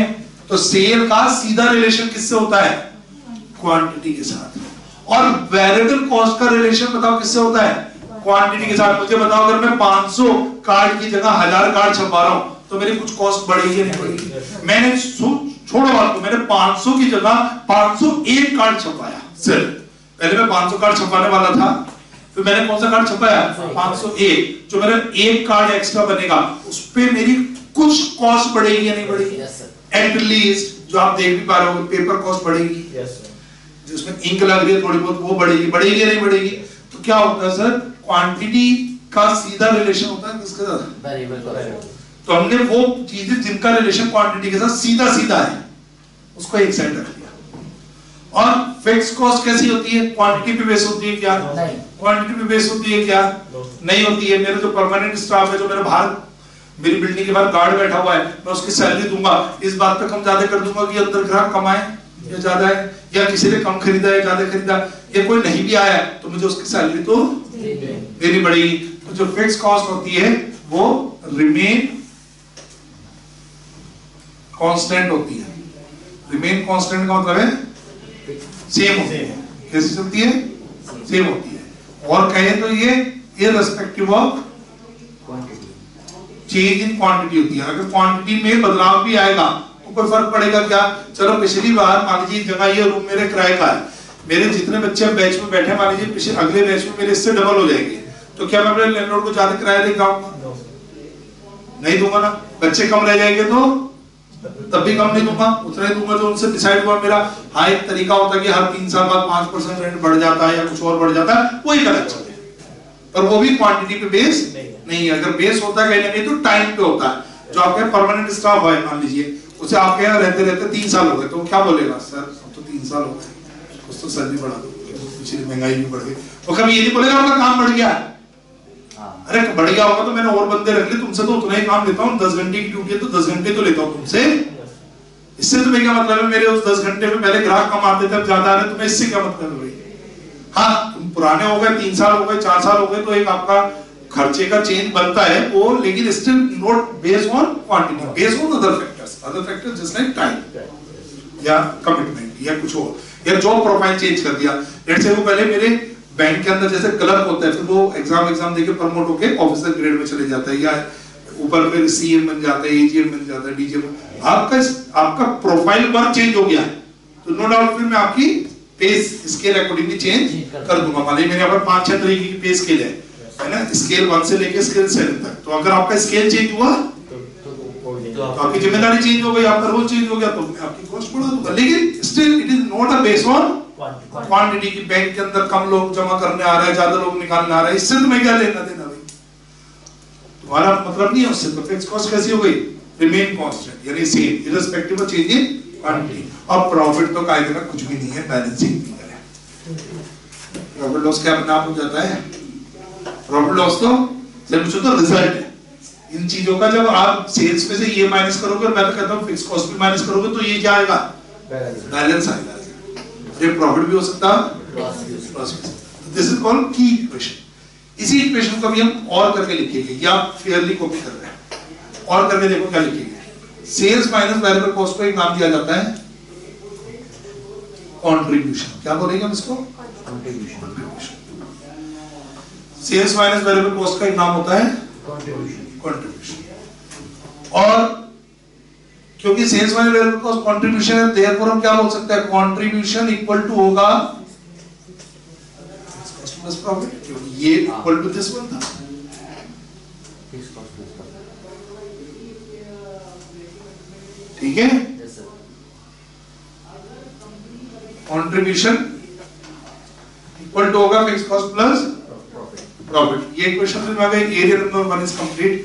S1: तो सेल का सीधा रिलेशन किससे होता है, क्वांटिटी के साथ, और वेरिएबल कॉस्ट का रिलेशन बताओ किससे होता है, क्वांटिटी के साथ। मुझे बताओ, अगर मैं 500 कार्ड की जगह 1000 कार्ड छपवा रहा हूं तो मेरी कुछ कॉस्ट बढ़ेगी या नहीं बढ़ेगी, मैंने छोड़ो बात को, मैंने 500 की जगह 501 कार्ड छपवाया, सिर्फ पहले मैं 500 कार्ड छपवाने वाला था, फिर मैंने कौन सा कार्ड छपाया, 501, जो मेरा एक कार्ड एक्स्ट्रा बनेगा उस पे मेरी कुछ कॉस्ट बढ़ेगी या नहीं बढ़ेगी, एटलीस्ट जो आप देख भी पा रहे हो, पेपर कॉस्ट बढ़ेगी, जिसमें इंक लग रही है थोड़ी बहुत, वो बढ़ेगी या नहीं बढ़ेगी। तो क्या होता है सर, क्वांटिटी का सीधा रिलेशन होता है किसके साथ, वेरिएबल का। तो हमने वो चीजें जिनका रिलेशन क्वांटिटी के साथ सीधा सीधा है उसको एक साइड रख लिया। और फिक्स कॉस्ट कैसी होती है, क्वांटिटी पे बेस होती है क्या, क्वांटिटी पे बेस होती है क्या, नहीं होती है। मेरा जो परमानेंट स्टाफ है, जो मेरा बाहर मेरी बिल्डिंग के बाहर गार्ड बैठा हुआ है, मैं उसकी सैलरी दूंगा, इस बात पे कम ज्यादा कर दूंगा कि अंदर ग्राहक कम आए या ज्यादा है, या किसी ने कम खरीदा है ज्यादा खरीदा, या कोई नहीं भी आया तो मुझे उसकी सैलरी तो देनी पड़ेगी। तो जो फिक्स कॉस्ट होती है वो रिमेन कांस्टेंट होती है। रिमेन कांस्टेंट का मतलब है सेम होती है। कैसी चलती है, सेम होती है। और कहें तो ये irrespective of change in quantity होती है। अगर क्वांटिटी में बदलाव भी आएगा तो कोई फर्क पड़ेगा क्या, चलो पिछली बार मान लीजिए जगह ये रूम मेरे किराए का है, मेरे जितने बच्चे बैच में बैठे मान लीजिए पिछले अगले बैच में मेरे इससे डबल हो जाएंगे, तो क्या मैं अपने लैंडलॉर्ड को ज्यादा किराया दे पाऊंगा, नहीं दूंगा ना। बच्चे कम रह जाएंगे तो तब भी कम नहीं दूंगा, उतना ही दूंगा जो उनसे डिसाइड हुआ मेरा। हाँ, एक तरीका होता है कि हर 3 साल बाद 5% रेंट बढ़ जाता है या कुछ और बढ़ जाता है, वही गलत चलता है, पर वो भी क्वांटिटी पे बेस नहीं है। अगर बेस होता है कहीं ना कहीं तो टाइम पे होता है। जो आपके परमानेंट स्टाफ है मान लीजिए, उसे आपके यहाँ रहते रहते 3 साल हो गए, तो क्या बोलेगा, सर तो 3 साल हो गए, कुछ तो सैलरी बढ़ा दो, पिछली महंगाई भी बढ़ गई। वो कभी ये नहीं बोलेगा आपका काम बढ़ गया, अरे बढ़ गया होगा तो मैंने और बंदे रख ले, तुमसे तो उतना ही काम लेता हूँ, 10 घंटे की ड्यूटी है तो 10 घंटे तो लेता हूँ तुमसे। इससे तुम्हें क्या मतलब है, मेरे उस 10 घंटे में पहले ग्राहक कम आते थे, अब ज्यादा आ रहे, तुम्हें इससे क्या मतलब है भाई। हाँ, तुम पुराने हो गए, 3 साल हो गए, 4 साल हो गए, तो एक आपका खर्चे का चेंज बनता है वो, लेकिन still not based on quantity, based on other factors just like time. या कमिटमेंट या कुछ और, या जॉब प्रोफाइल चेंज कर दिया। लेट्स से वो पहले मेरे बैंक के अंदर जैसे क्लर्क होता है, फिर वो एग्जाम देके प्रमोट होके ऑफिसर ग्रेड में चले जाता है, या ऊपर फिर सीएम बन जाता है, एजीएम बन जाता है, डीजीएम। आपका प्रोफाइल वर्क चेंज हो गया है, तो नो डाउट फिर मैं आपकी पे स्केल अकॉर्डिंगली चेंज कर दूंगा। मान लीजिए मेरे यहाँ पर 5-6 तरीके की पे स्केल है ना, स्केल 1 से लेके स्केल 7 तक। तो अगर आपका स्केल चेंज हुआ तो आपकी जिम्मेदारी चेंज हो गई, आपका रोल चेंज हो गया, तो मैं आपकी कॉस्ट बढ़ा दूंगा। लेकिन still it is not a based on quantity की बैंक के अंदर कम लोग जमा करने आ रहे हैं, ज्यादा लोग निकालने आ रहे हैं, इससे तो मैं क्या लेना देना भाई, तुम्हारा मतलब नहीं है उससे। तो फिक्स कॉस्ट कैसी हो गई, रिमेन कांस्टेंट यानी same irrespective of change in quantity. अब प्रॉफिट तो कायदे में कुछ भी नहीं है, बैलेंसिंग फिगर है। प्रॉफिट लॉस क्या अपने आप हो जाता है, प्रॉफिट लॉस तो सिर्फ तो रिजल्ट है इन चीजों का। जब आप सेल्स में से ये माइनस करोगे, मैं तो कहता हूं फिक्स कॉस्ट भी माइनस करोगे, तो ये क्या आएगा, बैलेंस आएगा। ये प्रॉफिट भी हो सकता है, लॉस भी। दिस इज कॉल्ड की इक्वेशन। इसी इक्वेशन को भी हम और करके लिखेंगे, या फेयरली कॉपी कर रहे हैं और करके देखो क्या लिखेंगे। सेल्स माइनस वेरिएबल कॉस्ट को एक नाम दिया जाता है कंट्रीब्यूशन। क्या बोलेंगे हम इसको, contribution. Sales minus variable cost का एक नाम होता है कंट्रीब्यूशन। और क्योंकि sales minus variable cost contribution है, देयरफॉर हम क्या बोल सकते हैं, कंट्रीब्यूशन इक्वल टू होगा प्लस प्रॉफिट, क्योंकि ये इक्वल टू दिस वन था। ठीक है, कंट्रीब्यूशन इक्वल टू होगा फिक्स कॉस्ट प्लस प्रॉफिट। ये क्वेश्चन में आ गए। Area number 1 is complete.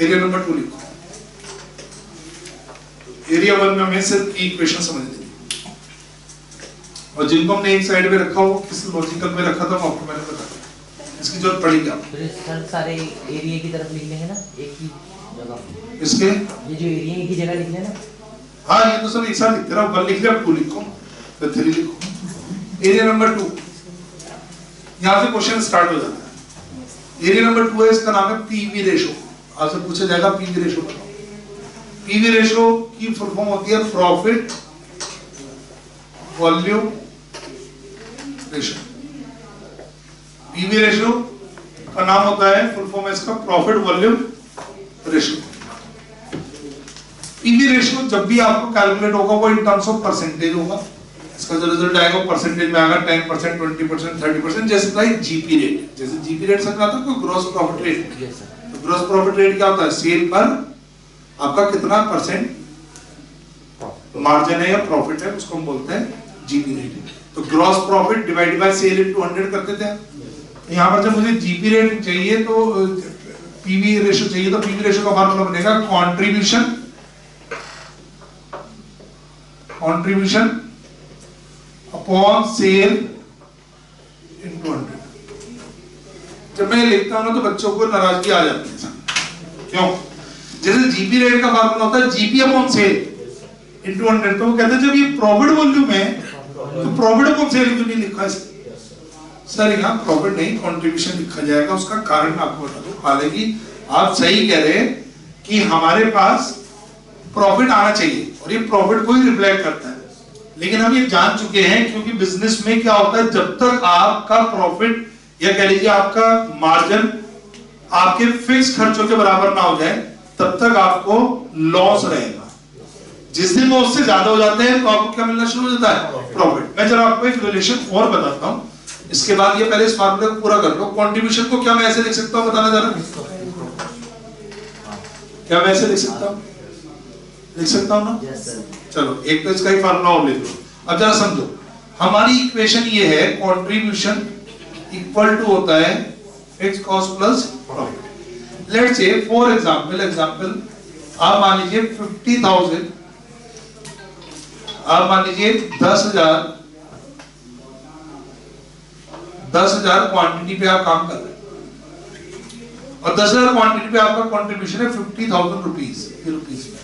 S1: Area number 2 लिखो। एरिया 1 में हमें सिर्फ की इक्वेशन समझ लेनी, और जिनको हमने एक साइड में रखा हो किस लॉजिकल में रखा था वो आपको मैंने बताया, इसकी जरूरत पड़ेगी आपको।
S2: तो सर सारे एरिया की तरफ लिख लेंगे ना एक ही जगह,
S1: इसके
S2: ये जो एरिया एक ही जगह लिख लेना।
S1: हाँ, ये तो सब एक साथ लिखते रहो। 1 लिख लिया, 2 लिखो, फिर 3 लिखो। एरिया नंबर 2, यहां से क्वेश्चन स्टार्ट हो जाता है। एरिया नंबर 2 है, इसका नाम है पीवी रेशो। आपसे पूछा जाएगा पीवी रेशो बताओ। पीवी रेशो की फुल फॉर्म होती है profit volume ratio. PV ratio का नाम होता है, फुल फॉर्म है इसका profit volume ratio. PV ratio जब भी आपको कैलकुलेट होगा वो इन टर्म्स ऑफ परसेंटेज होगा। इसका जो रिजल्ट आएगा वो परसेंटेज में आएगा, 10%, 20%, 30%। जैसे लाइक जीपी रेट, जैसे जीपी रेट समझ आता है, ग्रॉस प्रॉफिट रेट। तो ग्रॉस प्रॉफिट रेट क्या होता है, सेल पर आपका कितना परसेंट मार्जिन है या प्रॉफिट है, उसको हम बोलते हैं जीपी रेट। तो gross profit divided by sale into 100 करते थे। यहाँ पर जब मुझे जीपी रेट चाहिए तो पीवी रेशो चाहिए, तो पीवी रेशो का फार्मूला बनेगा कंट्रीब्यूशन अपॉन सेल इनटू 100। जब मैं लिखता हूं ना तो बच्चों को नाराजगी आ जाती है। क्यों? जैसे जीपी रेट का फार्मूला होता है जीपी अपॉन सेल इनटू 100, तो वो कहते हैं जब ये प्रॉफिट वॉल्यूम है तो प्रॉफिट अपॉन सेल क्यों नहीं लिखा है सर? यहाँ प्रॉफिट नहीं कंट्रीब्यूशन लिखा जाएगा। उसका कारण मैं आपको बता दूं। हालांकि आप सही कह रहे हैं कि हमारे पास प्रॉफिट आना चाहिए और ये प्रॉफिट को ही रिफ्लेक्ट करता है, लेकिन हम ये जान चुके हैं क्योंकि बिजनेस में क्या होता है, जब तक आपका प्रॉफिट या कह लीजिए आपका मार्जिन आपके फिक्स खर्चों के बराबर ना हो जाए तब तक आपको लॉस रहेगा। जिस दिन वो उससे ज्यादा हो जाते हैं तो आपको क्या मिलना शुरू हो जाता है, प्रॉफिट। मैं जरा आपको एक रिलेशन और बताता हूं, इसके बाद ये पहले इस फार्मूले को पूरा कर लो। कंट्रीब्यूशन को क्या मैं ऐसे लिख सकता हूं, बताना जरा। क्या मैं ऐसे लिख सकता हूं, लिख सकता हूं ना? चलो एक तो इसका ही फार्मूला और लिख लो। अब जरा समझो, हमारी इक्वेशन ये है कंट्रीब्यूशन इक्वल टू होता है fix cost plus profit. Let's say for example आप मान लीजिए 50,000, आप मान लीजिए 10,000 क्वांटिटी पे आप काम कर रहे हैं और 10,000 क्वांटिटी पे आपका कंट्रीब्यूशन है 50,000 रुपीज में।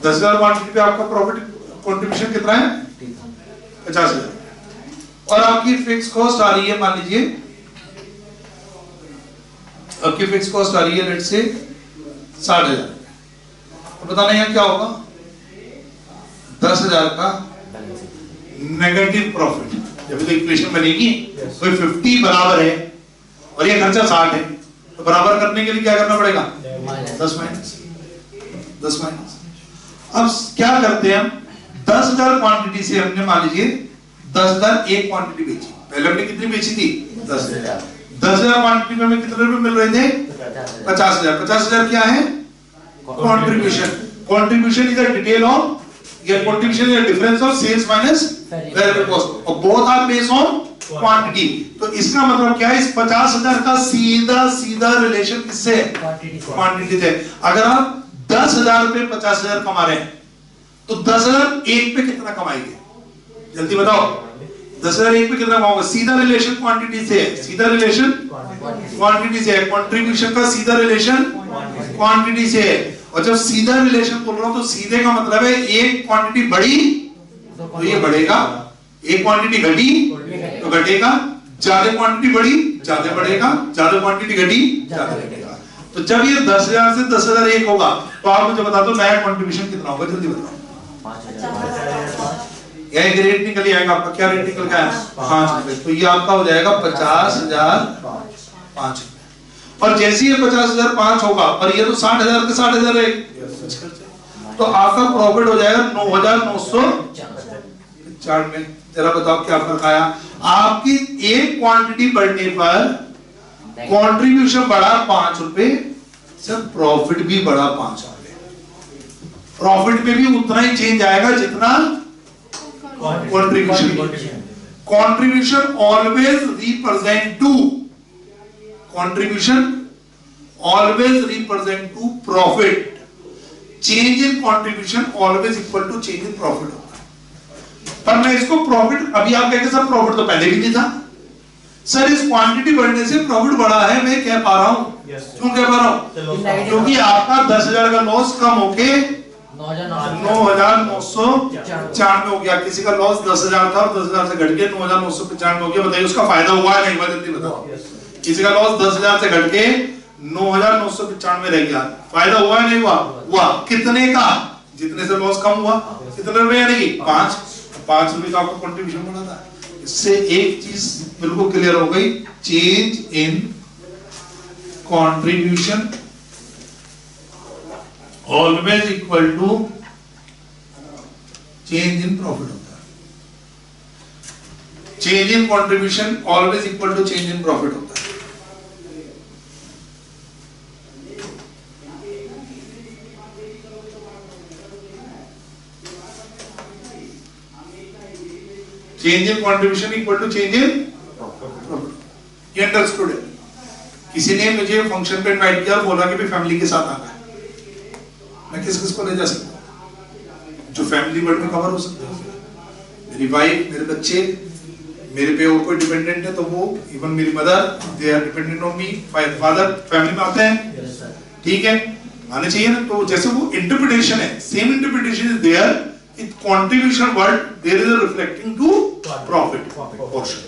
S1: 10,000 क्वांटिटी पे आपका प्रॉफिट कंट्रीब्यूशन कितना है, 50,000। और आपकी फिक्स कॉस्ट आ रही है, मान लीजिए आपकी फिक्स कॉस्ट आ रही है लेट्स से 60,000। तो बताना यहाँ क्या होगा, 10,000 का नेगेटिव प्रॉफिट, जब तो इक्वेशन बनेगी कोई 50 बराबर है और ये खर्चा 60 है, तो बराबर करने के लिए क्या करना पड़ेगा? 10 माइनस। अब क्या करते हैं हम, 10,000 क्वांटिटी से हमने मान लीजिए 10,000 एक क्वांटिटी बेची, पहले हमने कितनी बेची थी? 10,000। 10,000 क्वांटिटी में हमें कितने रुपए मिल रहे थे? 50,000। 50,000 क्या है? Contribution. Contribution is a detail of, या contribution is a difference of sales minus variable cost, और both are based on quantity. तो इसका मतलब क्या है, इस 50,000 का सीधा रिलेशन किससे? क्वांटिटी से। अगर आप 10,000 पे 50,000 कमा रहे हैं तो 10,000 एक पे कितना कमाएंगे? जल्दी बताओ, 10,000 एक पे कितना कमाओगे? सीधा रिलेशन क्वांटिटी से है, सीधा रिलेशन क्वांटिटी से है। कंट्रीब्यूशन का सीधा रिलेशन क्वांटिटी से है। और जब सीधा रिलेशन बोल रहा हूं तो सीधे का मतलब है एक क्वांटिटी बढ़ी तो ये बढ़ेगा, एक क्वांटिटी घटी तो घटेगा, ज्यादा क्वांटिटी बढ़ी ज्यादा बढ़ेगा, ज्यादा क्वांटिटी घटी ज्यादा घटेगा। तो जब ये 10,000 से 10,000 एक होगा तो आप मुझे बता दो नया कंट्रीब्यूशन कितना होगा? जल्दी बताओ। यह रेट निकल आएगा आपका, क्या रेट निकल गया? 5 रुपए। तो ये आपका हो जाएगा 50,005 रुपए। और जैसे ही 50,005 होगा, और ये तो 60,000 के 60,000 है, तो आपका प्रॉफिट हो जाएगा 9,995। जरा बताओ क्या फर्क आया? आपकी एक क्वांटिटी बढ़ने पर कंट्रीब्यूशन बढ़ा 5 रुपए, सर प्रॉफिट भी बढ़ा 5 रुपए। प्रॉफिट में भी उतना ही चेंज आएगा जितना contribution. Contribution always represent to, contribution always represent to profit. Change in contribution always equal to change in profit होता है। पर मैं इसको प्रॉफिट, अभी आप कहेंगे सर प्रॉफिट तो पहले भी नहीं था। सर इस क्वांटिटी बढ़ने से प्रॉफिट बढ़ा है, मैं कह पा रहा हूं। क्यों कह पा रहा हूं? क्योंकि आपका 10,000 का लॉस कम होके 9,995 हो गया। किसी का लॉस 10,000 था और 10,000 से घट के 9,995 हो गया। बताइए उसका फायदा हुआ है नहीं हुआ? जल्दी बताओ। किसी का लॉस 10,000 से घट के 9,995 रह गया, फायदा हुआ है नहीं हुआ? हुआ। कितने का? जितने से लॉस कम हुआ। कितने रुपए? यानी 5 रुपए का आपका कंट्रीब्यूशन बना था। इससे एक चीज बिल्कुल क्लियर हो गई, change in contribution always equal to change in profit होता है। Change in contribution always equal to change in profit होता है। Change in contribution equal to change in profit. ये अंडरस्टूड है? किसी ने मुझे फंक्शन पे इनवाइट किया और बोला कि भाई फैमिली के साथ आना है, मैं किस किस को ले जा सकता हूँ? जो फैमिली वर्ड में कवर हो सकते हैं, मेरी वाइफ, मेरे बच्चे, मेरे पे और कोई डिपेंडेंट है तो वो, इवन मेरी mother, they are dependent on me, father family में आते हैं, ठीक है, आने चाहिए ना। तो जैसे वो इंटरप्रिटेशन है, same interpretation is there in contribution word, there is a reflecting to profit portion.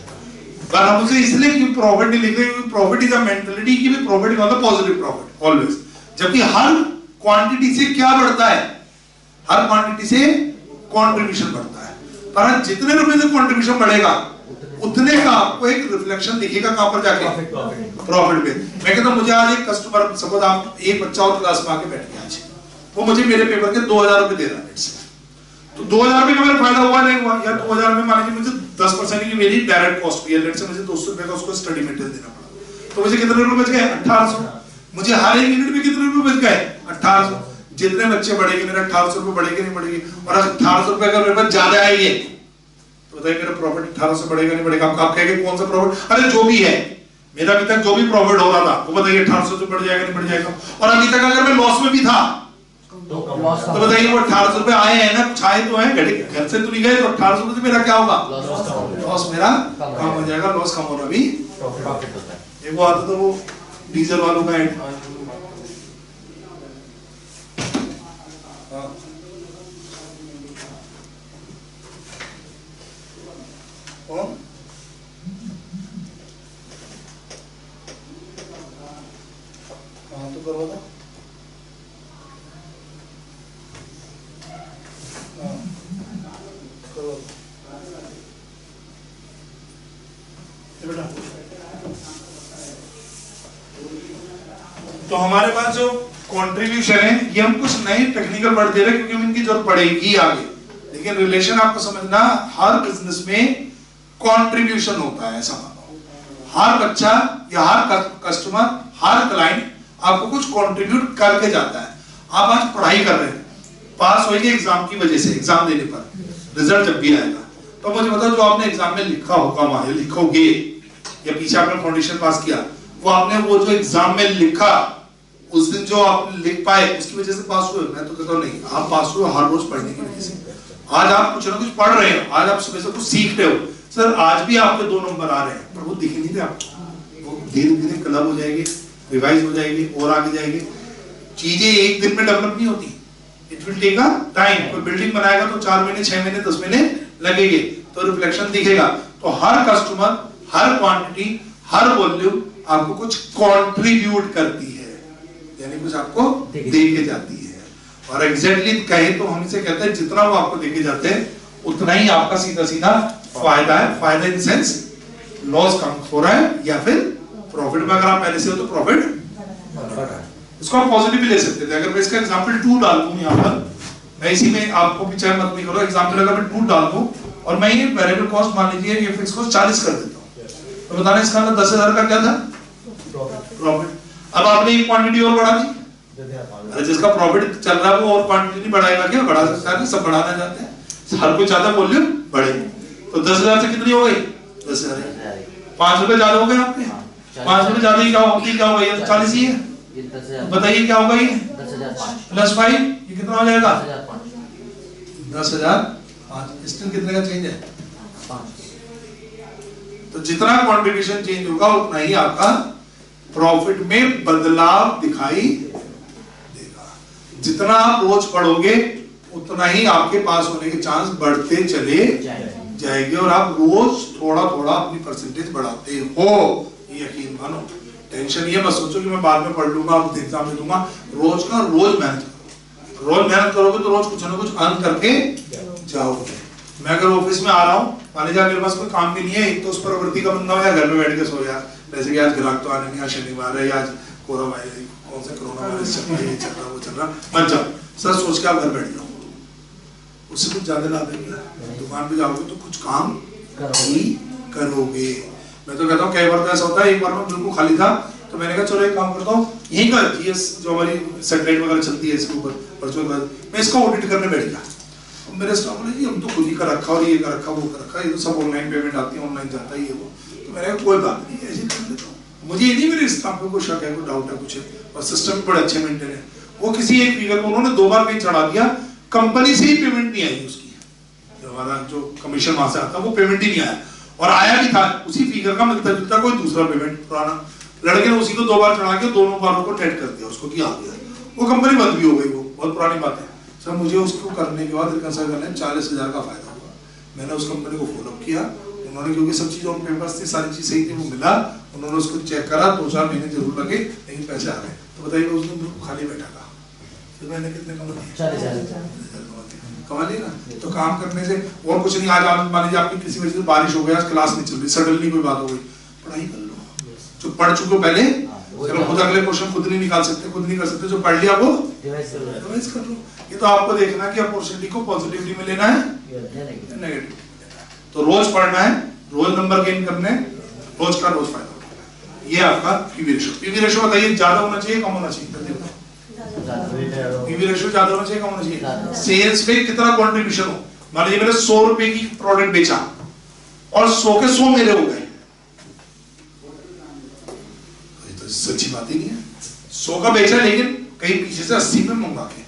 S1: पर हम उसे इसलिए क्यों प्रॉफिट नहीं लिख रहे? क्योंकि प्रॉफिट इज अ मेंटालिटी कि भाई प्रॉफिट का मतलब पॉजिटिव प्रॉफिट ऑलवेज। जबकि हर क्वांटिटी से क्या बढ़ता है? हर क्वांटिटी से कंट्रीब्यूशन बढ़ता है। पर जितने रुपए से कंट्रीब्यूशन बढ़ेगा उतने का आपको एक रिफ्लेक्शन दिखेगा कहां पर जाके? प्रॉफिट पे। मैं कहता हूं मुझे आज एक कस्टमर, सपोज आप एक बच्चा और क्लास में आके बैठ गया आज, वो मुझे मेरे पेपर के 2,000 रुपए दे रहा है, तो 2,000 रुपए का मेरा फायदा हुआ नहीं हुआ? या 2,000 में मान लीजिए मुझे 10% की मेरी डायरेक्ट कॉस्ट हुई है, लेट से मुझे 200 रुपए का उसको स्टडी मटेरियल देना पड़ा, तो मुझे कितने रुपए बच गए? 1,800। मुझे हर एक यूनिट में कितने रुपए बच गए? 1,800। जितने बच्चे बढ़ेंगे मेरा 1,800 रुपए बढ़ेंगे नहीं बढ़ेंगे? और 1,800 रुपए का मेरे पास ज्यादा आएंगे तो बताइए मेरा प्रॉफिट 1,800 बढ़ेगा नहीं बढ़ेगा? आप कहेंगे कौन सा प्रॉफिट? अरे जो भी है, मेरा अभी तक जो भी प्रॉफिट हो रहा था वो बताइए 1,800 से बढ़ जाएगा नहीं बढ़ जाएगा? और अभी तक अगर मैं लॉस में भी था तो बताइए वो 1,800 रुपए आए हैं ना, कुछ आए तो हैं, घर से तो नहीं गए, तो 1,800 रुपए से मेरा क्या होगा? लॉस मेरा कम हो जाएगा। लॉस कम होना भी प्रॉफिट होता है। एक वो आता तो वो डीजल वालों का ऐड, तो करो था तो हमारे पास जो कंट्रीब्यूशन है, ये हम कुछ नए टेक्निकल वर्ड दे रहे हैं क्योंकि इनकी जरूरत पड़ेगी आगे, लेकिन रिलेशन आपको समझना, हर बिजनेस में कंट्रीब्यूशन होता है, ऐसा मानो। हर बच्चा या हर कस्टमर, हर क्लाइंट आपको कुछ कंट्रीब्यूट करके जाता है। आप आज पढ़ाई कर रहे हैं, पास होइए एग्जाम की वजह से, एग्जाम देने पर रिजल्ट जब भी आएगा तो मुझे बताओ, जो आपने एग्जाम में लिखा होगा वहां लिखोगे या पीछे आपने फाउंडेशन पास किया, वो आपने वो जो एग्जाम में लिखा उस दिन जो आप लिख पाए उसकी वजह से पास हुए? मैं तो कहता हूँ नहीं, आप पास हुए हर रोज पढ़ने की वजह से। आज आप कुछ ना कुछ पढ़ रहे हो, आज आप सुबह से कुछ सीख रहे हो, सर आज भी आपके 2 नंबर आ रहे हैं, पर वो दिख नहीं रहे आपको, वो धीरे धीरे क्लब हो जाएगी, रिवाइज हो जाएगी और आगे जाएगी। चीजें एक दिन में डेवलप नहीं होती, it will take a time. कोई बिल्डिंग बनाएगा तो 4 महीने 6 महीने 10 महीने लगेंगे, तो रिफ्लेक्शन दिखेगा। तो हर कस्टमर, हर क्वांटिटी, हर वॉल्यूम आपको कुछ कंट्रीब्यूट करती है, यानी कुछ आपको देके जाती है। और एग्जैक्टली कहे तो हम इसे कहते हैं, जितना वो आपको देके जाते हैं उतना ही आपका सीधा सीधा फायदा है। फायदा इन सेंस लॉस कम हो रहा है या फिर प्रॉफिट में, अगर आप पहले से हो तो प्रॉफिट। इसको आप पॉजिटिव भी ले सकते थे। अगर मैं इसका एग्जांपल 2 डाल दूं यहाँ पर, मैं इसी में आपको भी चाहे मत नहीं करो, एग्जांपल अगर मैं 2 डाल दूं और मैं ये वेरिएबल कॉस्ट मान लीजिए ये फिक्स कॉस्ट 40 कर देता हूँ, तो बताना इसका मतलब 10,000 का क्या था? प्रॉफिट। अब आपने एक क्वांटिटी और बढ़ा दी, अरे जिसका प्रॉफिट चल रहा है वो और क्वांटिटी नहीं बढ़ाएगा क्या? बढ़ा सकता है, सब बढ़ाना चाहते हैं, हर कोई चाहता है वॉल्यूम बढ़े। तो 10,000 से कितनी हो गई? 10,000। 5 रुपए ज्यादा हो गए आपके, 5 रुपए ज्यादा ही क्या हो गई? 40 ही है। बताइए क्या होगा ये? 10,005 प्लस 5 ये कितना हो जाएगा? 10,005। स्टिल कितने का चेंज है? 5। तो जितना कंट्रीब्यूशन चेंज होगा उतना ही आपका प्रॉफिट में बदलाव दिखाई देगा। जितना आप रोज पढ़ोगे उतना ही आपके पास होने के चांस बढ़ते चले जाएंगे, और आप रोज थोड़ा थोड़ा अपनी परसेंटेज बढ़ाते हो, ये यकीन मानो। टेंशन ये मत सोचो कि मैं बाद में पढ़ लूंगा, अब एग्जाम में दूंगा। रोज का रोज मेहनत करो, रोज मेहनत करोगे तो रोज कुछ ना कुछ अर्न करके जाओगे। मैं अगर ऑफिस में आ रहा हूँ, मान लीजिए मेरे पास कोई काम भी नहीं है, एक तो उस प्रवृत्ति का बंदा हो या घर में बैठ के सो यार, जैसे कि आज ग्राहक तो आने नहीं, आज शनिवार है, आज कोरोना वायरस चल रहा है, ये चल रहा है, वो चल रहा है, मत जाओ, सर सोच के आप घर बैठ जाओ, उससे कुछ ज्यादा लाभ है। दुकान पे जाओगे तो कुछ काम करोगे। मैं तो कहता हूँ कई बार ऐसा होता है, एक बार मैं बिल्कुल खाली था तो मैंने कहा चलो एक काम करता हूँ, यही का जीएस जो हमारी सैटेलाइट वगैरह चलती है इसके ऊपर वर्चुअल, मैं इसको ऑडिट करने बैठ गया। मेरे स्टाफ बोले जी हम तो खुद ही कर रखा और ये कर रखा वो कर रखा, ये तो सब ऑनलाइन पेमेंट आती है, ऑनलाइन जाता है ये वो। तो मैंने कहा कोई बात नहीं, ऐसे कर लेता हूँ। मुझे ये नहीं मेरे स्टाफ में कोई शक है, कोई डाउट है कुछ है, और सिस्टम भी बड़े अच्छे मेंटेन है। वो किसी एक फिगर को उन्होंने 2 बार पेज चढ़ा दिया, कंपनी से ही पेमेंट नहीं आई उसकी, जो हमारा जो कमीशन वहां से आता वो पेमेंट ही नहीं आया, और आया भी था उसी फिगर का मिलता जुलता कोई दूसरा पेमेंट पुराना। लड़के ने उसी को 2 बार चढ़ा के दोनों बारों को नेट कर दिया, उसको क्या आ गया, वो कंपनी बंद भी हो गई। वो बहुत पुरानी बात है सर। मुझे उसको करने के बाद रिकंसिल करने 40,000 का फायदा हुआ। मैंने उस कंपनी को फॉलो किया, उन्होंने क्योंकि सब चीज़ ऑन पेपर्स थी, सारी चीज़ सही थी, वो मिला, उन्होंने उसको चेक करा, 2-4 महीने जरूर लगे लेकिन पैसे आ गए। तो बताइए उस दिन खाली बैठा था, फिर मैंने कितने कमा लिए? 40,000 कमा लिया ना। तो काम करने से और कुछ नहीं। आज आप मान लीजिए आपकी किसी वजह से बारिश हो गया, आज क्लास नहीं चल रही, सडनली कोई बात हो गई, पढ़ाई कर लो। जो पढ़ चुके हो पहले, चलो खुद अगले क्वेश्चन खुद नहीं निकाल सकते, खुद नहीं कर सकते, जो पढ़ लिया वो रिवाइज कर लो। ये तो आपको देखना कि अपॉर्चुनिटी को पॉजिटिवली में लेना है या नेगेटिव। तो रोज पढ़ना है, रोज नंबर गेन करने, रोज का रोज फायदा उठाना। ये आपका पीवी रेशियो। पीवी रेशियो बताइए ज्यादा होना चाहिए कम होना चाहिए? पीवी रेशियो ज्यादा होना चाहिए कम होना चाहिए? सेल्स में कितना कंट्रीब्यूशन हो, मान लीजिए मैंने 100 रुपए की प्रोडक्ट बेचा और 100 के 100 मेरे हो गए, तो सच्ची बात ही नहीं है। 100 का बेचा लेकिन कहीं पीछे से 80 में मंगा के,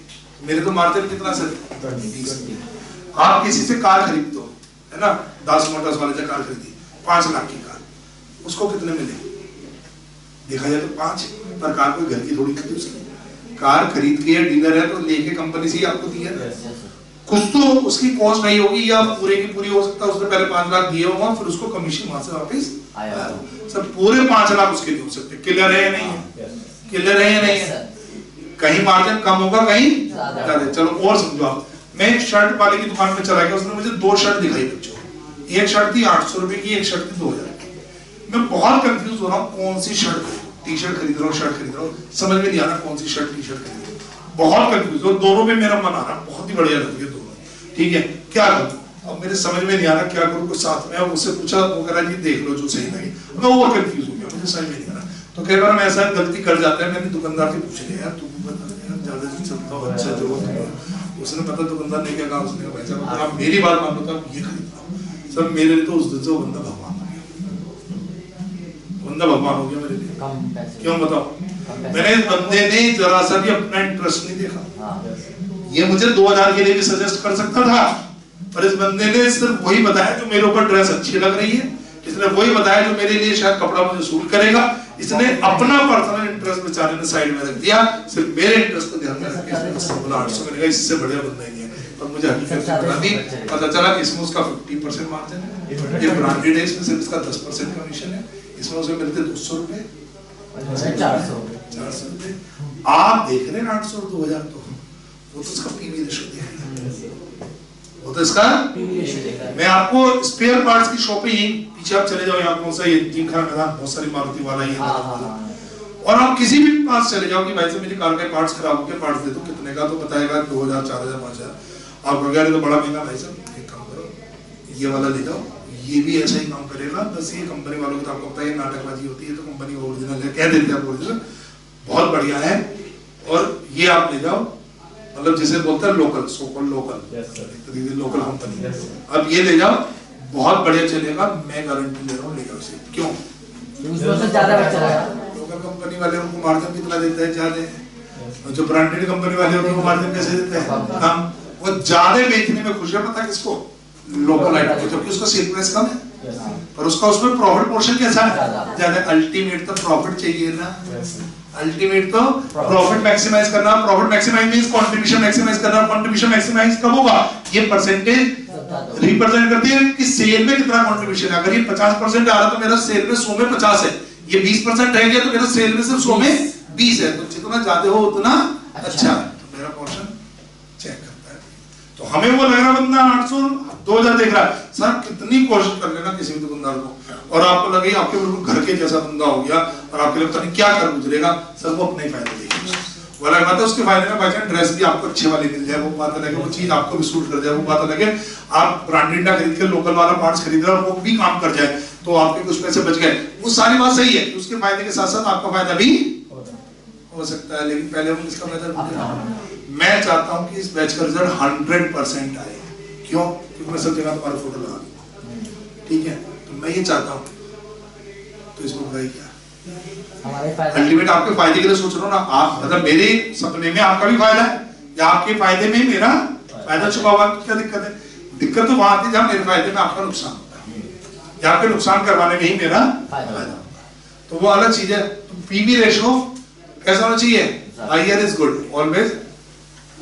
S1: मेरे तो मार्जिन कितना सर? 20। आप किसी से कार खरीदते हो है ना, 10 मोटर्स वाले से कार खरीदी 5 लाख की कार, उसको कितने मिले? देखा जाए तो 5, पर कार कोई घर की थोड़ी खरीदी, उसकी कार खरीद के डीलर है तो लेके कंपनी से ही आपको दिया। कुछ तो उसकी कॉस्ट नहीं होगी, या पूरे की पूरी हो सकता है उसने पहले 5 लाख दिए होगा, फिर उसको कमीशन वहां से वापस आया। सब पूरे 5 लाख उसके नहीं हो सकते। क्लियर है या नहीं है? क्लियर है या नहीं है? कहीं मार्जिन कम होगा, कहीं ज्यादा। चलो और समझो आप, मैं एक शर्ट वाले की दुकान पे चला गया, उसने मुझे 2 शर्ट दिखाई बच्चों। एक शर्ट थी 800 रुपए की, एक शर्ट थी 2000 की। हो रहा हूँ कौन सी शर्ट खरीदूं, टी शर्ट खरीद रहा हूँ, शर्ट खरीद रहा हूँ, समझ में नहीं आ रहा कौन सी शर्ट टी शर्ट खरीदूं, बहुत कंफ्यूज हो, दोनों में मेरा मन आ रहा, बहुत ही बढ़िया लग रही है दोनों, ठीक है, क्या करूं, अब मेरे समझ में नहीं आ रहा क्या करूं, कुछ साथ में, अब उससे पूछा वो कह रहा जी देख लो जो सही लगे, मैं और कंफ्यूज हो गया, मुझे समझ में नहीं आ रहा। तो कई बार मैं ऐसा गलती कर जाता है, मैंने दुकानदार से पूछ लिया यार तू बता यार ज्यादा दिन चलता हो, अच्छा जो उसने पता दुकानदार ने क्या कहा, उसने कहा भाई साहब आप मेरी बात मान लो तो आप ये खरीद लो, सब मेरे लिए तो उस दिन से वो बंदा भगवान हो गया, बंदा भगवान हो गया मेरे लिए, क्यों बताओ, मैंने इस बंदे ने जरा सा भी अपना इंटरेस्ट नहीं देखा, ये मुझे 2000 के लिए भी सजेस्ट कर सकता था, पर इस बंदे ने सिर्फ वही बताया जो मेरे ऊपर ड्रेस अच्छी लग रही है, इसने वही बताया जो मेरे लिए शायद कपड़ा मुझे सूट करेगा, इसने अपना पर्सनल इंटरेस्ट बेचारे ने साइड में रख दिया, सिर्फ मेरे इंटरेस्ट को ध्यान में रख के बोला 800 मैंने कहा इससे बढ़िया बंदा ही नहीं है, पर मुझे हकीकत पता चला कि इसमें उसका 50% मार्जिन है, ये ब्रांडेड है, इसमें सिर्फ इसका 10% कमीशन है, इसमें उसे मिलते 200 रुपए 400 रुपए, आप देख रहे हैं 800 और 2000, तो वो तो इसका पीवी रेशो देखेगा, वो तो इसका मैं आपको स्पेयर पार्ट्स की शॉप ही पीछे आप चले जाओ, यहाँ कौन सा ये जिमखाना मैदान, बहुत सारी मारुति वाला ये और आप किसी भी पास चले जाओ कि भाई से मेरी कार के पार्ट्स खराब हो गए, पार्ट्स दे दो, कितने का, तो बताएगा 2000 4000 5000, आप कहोगे तो बड़ा महंगा, भाई साहब एक काम करो ये वाला ले जाओ, ये भी ऐसा ही काम करेगा, बस ये कंपनी वालों को तो आपको पता है नाटकबाजी होती है, तो कंपनी ओरिजिनल है, कह देते हैं ओरिजिनल बहुत बढ़िया है, और ये आप ले जाओ, मतलब जिसे बोलते हैं local, so called local, local company, अब ये ले जाओ बहुत बढ़िया चलेगा, मैं गारंटी दे रहा हूँ लेकर से, क्यों लोकल कंपनी वाले उनको मार्जिन कितना देते हैं ज्यादा, और जो ब्रांडेड कंपनी वाले होते हैं वो मार्जिन कैसे देते हैं कम, वो ज्यादा बेचने में खुश है, पता किसको, लोकल आइटम को, जबकि उसका सेल प्राइस कम है, पर उसका उसमें प्रॉफिट पोर्शन कैसा है ज्यादा, अल्टीमेट तो प्रॉफिट चाहिए ना, अल्टीमेट तो प्रॉफिट मैक्सिमाइज करना, profit maximise means contribution maximise करना, कंट्रीब्यूशन मैक्सिमाइज कब होगा, ये परसेंटेज रिप्रेजेंट करती है कि सेल में कितना कंट्रीब्यूशन है, अगर ये 50% आ रहा तो मेरा सेल में 100 में 50 है, ये 20% रह गया तो मेरा सेल में सिर्फ 100 में 20 है, तो जितना ज्यादा हो उतना अच्छा, तो मेरा पोर्शन चेक करता है, तो हमें वो लग रहा बंदा 800 2000 देख रहा है, सर कितनी कोशिश कर लेना किसी भी दुकानदार को, और आपको लगे आपके बिल्कुल घर के जैसा बंदा हो गया, और आपके लिए पता नहीं क्या कर गुजरेगा, सर वो अपने ही फायदे देखेगा, वाला बात है उसके फायदे में भाईजान ड्रेस भी आपको अच्छे वाली मिल जाए, वो बात अलग है, वो चीज आपको भी सूट कर जाए, वो बात अलग है, आप ब्रांडेड ना खरीद के लोकल वाला पार्ट्स खरीद रहे और वो भी काम कर जाए तो आपके कुछ पैसे बच गए, वो सारी बात सही है, उसके फायदे के साथ साथ आपका फायदा भी हो सकता है, लेकिन पहले हम इसका फायदा, मैं चाहता हूं कि इस बैच का रिजल्ट 100% आए, क्यों, क्योंकि मैं सब जगह तुम्हारा फोटो लगा दूंगा, ठीक है, तो मैं ये चाहता हूँ, तो इसमें बुराई क्या, अल्टीमेट आपके फायदे के लिए सोच रहा हूँ ना आप, मतलब मेरे सपने में आपका भी फायदा है या आपके फायदे में मेरा फायदा छुपा हुआ, क्या दिक्कत है, दिक्कत तो वहां आती है जहां मेरे फायदे में आपका नुकसान होता है, या आपके नुकसान करवाने में ही मेरा फायदा होता है, तो वो अलग चीज है, तो पीवी रेशो कैसा होना चाहिए, higher is good, always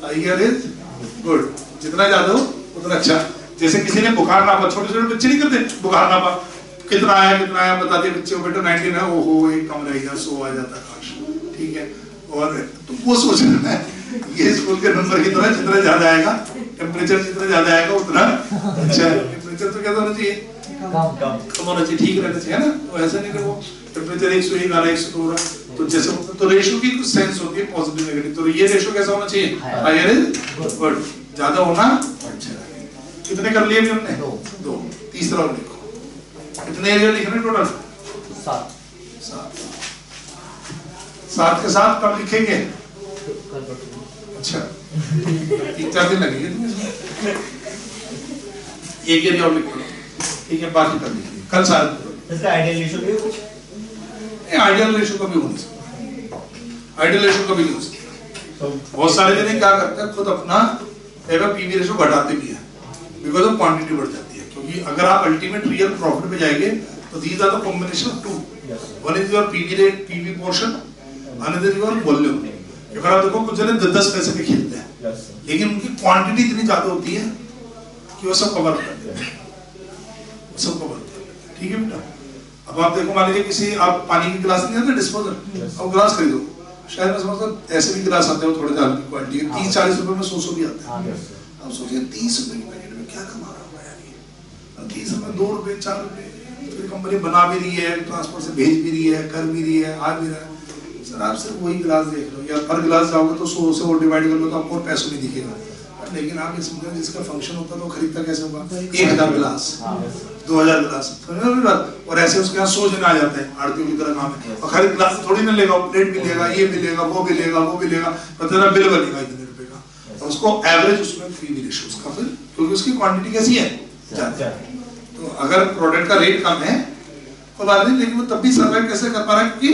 S1: higher is good, जितना ज्यादा हो उतना अच्छा, जैसे किसी ने बुखार नापा, छोटे छोटे बच्चे नहीं करते बुखार नापा, कितना आया बता दिया बच्चे को, बेटा 19 है, ओहो एक कम रह गया, 100 आ जाता काश, ठीक है, और तो वो सोच रहा है ये स्कूल के नंबर की तरह, जितना ज्यादा आएगा टेम्परेचर जितना ज्यादा आएगा उतना अच्छा, टेम्परेचर तो क्या होना चाहिए कम होना चाहिए, ठीक रहना चाहिए ना, तो ऐसा नहीं कि वो टेम्परेचर 101 आ रहा है 102 हो रहा, तो जैसे तो रेशो की कुछ सेंस होती है पॉजिटिव नेगेटिव, तो ये रेशो कैसा होना चाहिए, हायर इज गुड, ज्यादा होना अच्छा, कितने कर लिए अभी हमने, दो, तीसरा और लिखो, कितने एरिया लिख रहे हैं टोटल, 7 के साथ कब लिखेंगे, अच्छा 3-4 दिन लगेंगे तुम्हें, एक एरिया और लिखो, ठीक है, बाकी कर लिखिए कल सारे,
S3: इसका आइडियल रेशो भी कुछ,
S1: आइडियल रेशो कभी हो नहीं सकता, आइडियल रेशो कभी नहीं हो सकता, बहुत सारे जने क्या करते हैं खुद अपना पीवी रेशो घटाते भी है, बिकॉज ऑफ क्वांटिटी बढ़ जाती है, क्योंकि अगर आप अल्टीमेट रियल प्रॉफिट पे जाएंगे तो these are the combination of two, one is your PV rate PV portion, another your volume, अगर आप देखो कुछ जने 10 पैसे पे खेलते हैं, लेकिन उनकी क्वांटिटी इतनी ज्यादा होती है कि वो सब कवर कर देते हैं, सब कवर करते हैं, ठीक है बेटा, अब आप देखो मान लीजिए किसी आप पानी की गिलास नहीं आते डिस्पोजल, अब गिलास खरीदो, शायद मैं समझता ऐसे भी गिलास आते हैं थोड़े ज्यादा की क्वालिटी, 30-40 रुपए में 100 भी आते हैं, अब सोचिए 30 रुपए की पैकेट में क्या कमा रहा होगा यार ये, 30 रुपए 2 रुपए 4 रुपए, फिर कंपनी बना भी रही है, ट्रांसपोर्ट से भेज भी रही है, कर भी रही है, आ भी रहा है। सर आप सिर्फ वही गिलास देख लो, या पर गिलास जाओगे तो 100 से वो डिवाइड कर लो तो आपको और पैसों नहीं दिखेगा। लेकिन आप ये समझो जिसका फंक्शन होता है तो खरीदता कैसे होगा? 1000 गिलास, 2000 गिलास, और ऐसे उसके यहाँ 100 जन आ जाते हैं, आड़तियों की तरह काम है। और खरीद गिलास थोड़ी ना लेगा, प्लेट भी लेगा, ये भी लेगा, वो भी लेगा, वो भी लेगा, मतलब बिल बनेगा इतने रुपए का, और उसको एवरेज उसमें फी भी रेशो उसका, फिर क्योंकि उसकी क्वांटिटी कैसी है ज्यादा। तो अगर प्रोडक्ट का रेट कम है तो बात नहीं, लेकिन वो तब भी सर्वाइव कैसे कर पा रहा है क्योंकि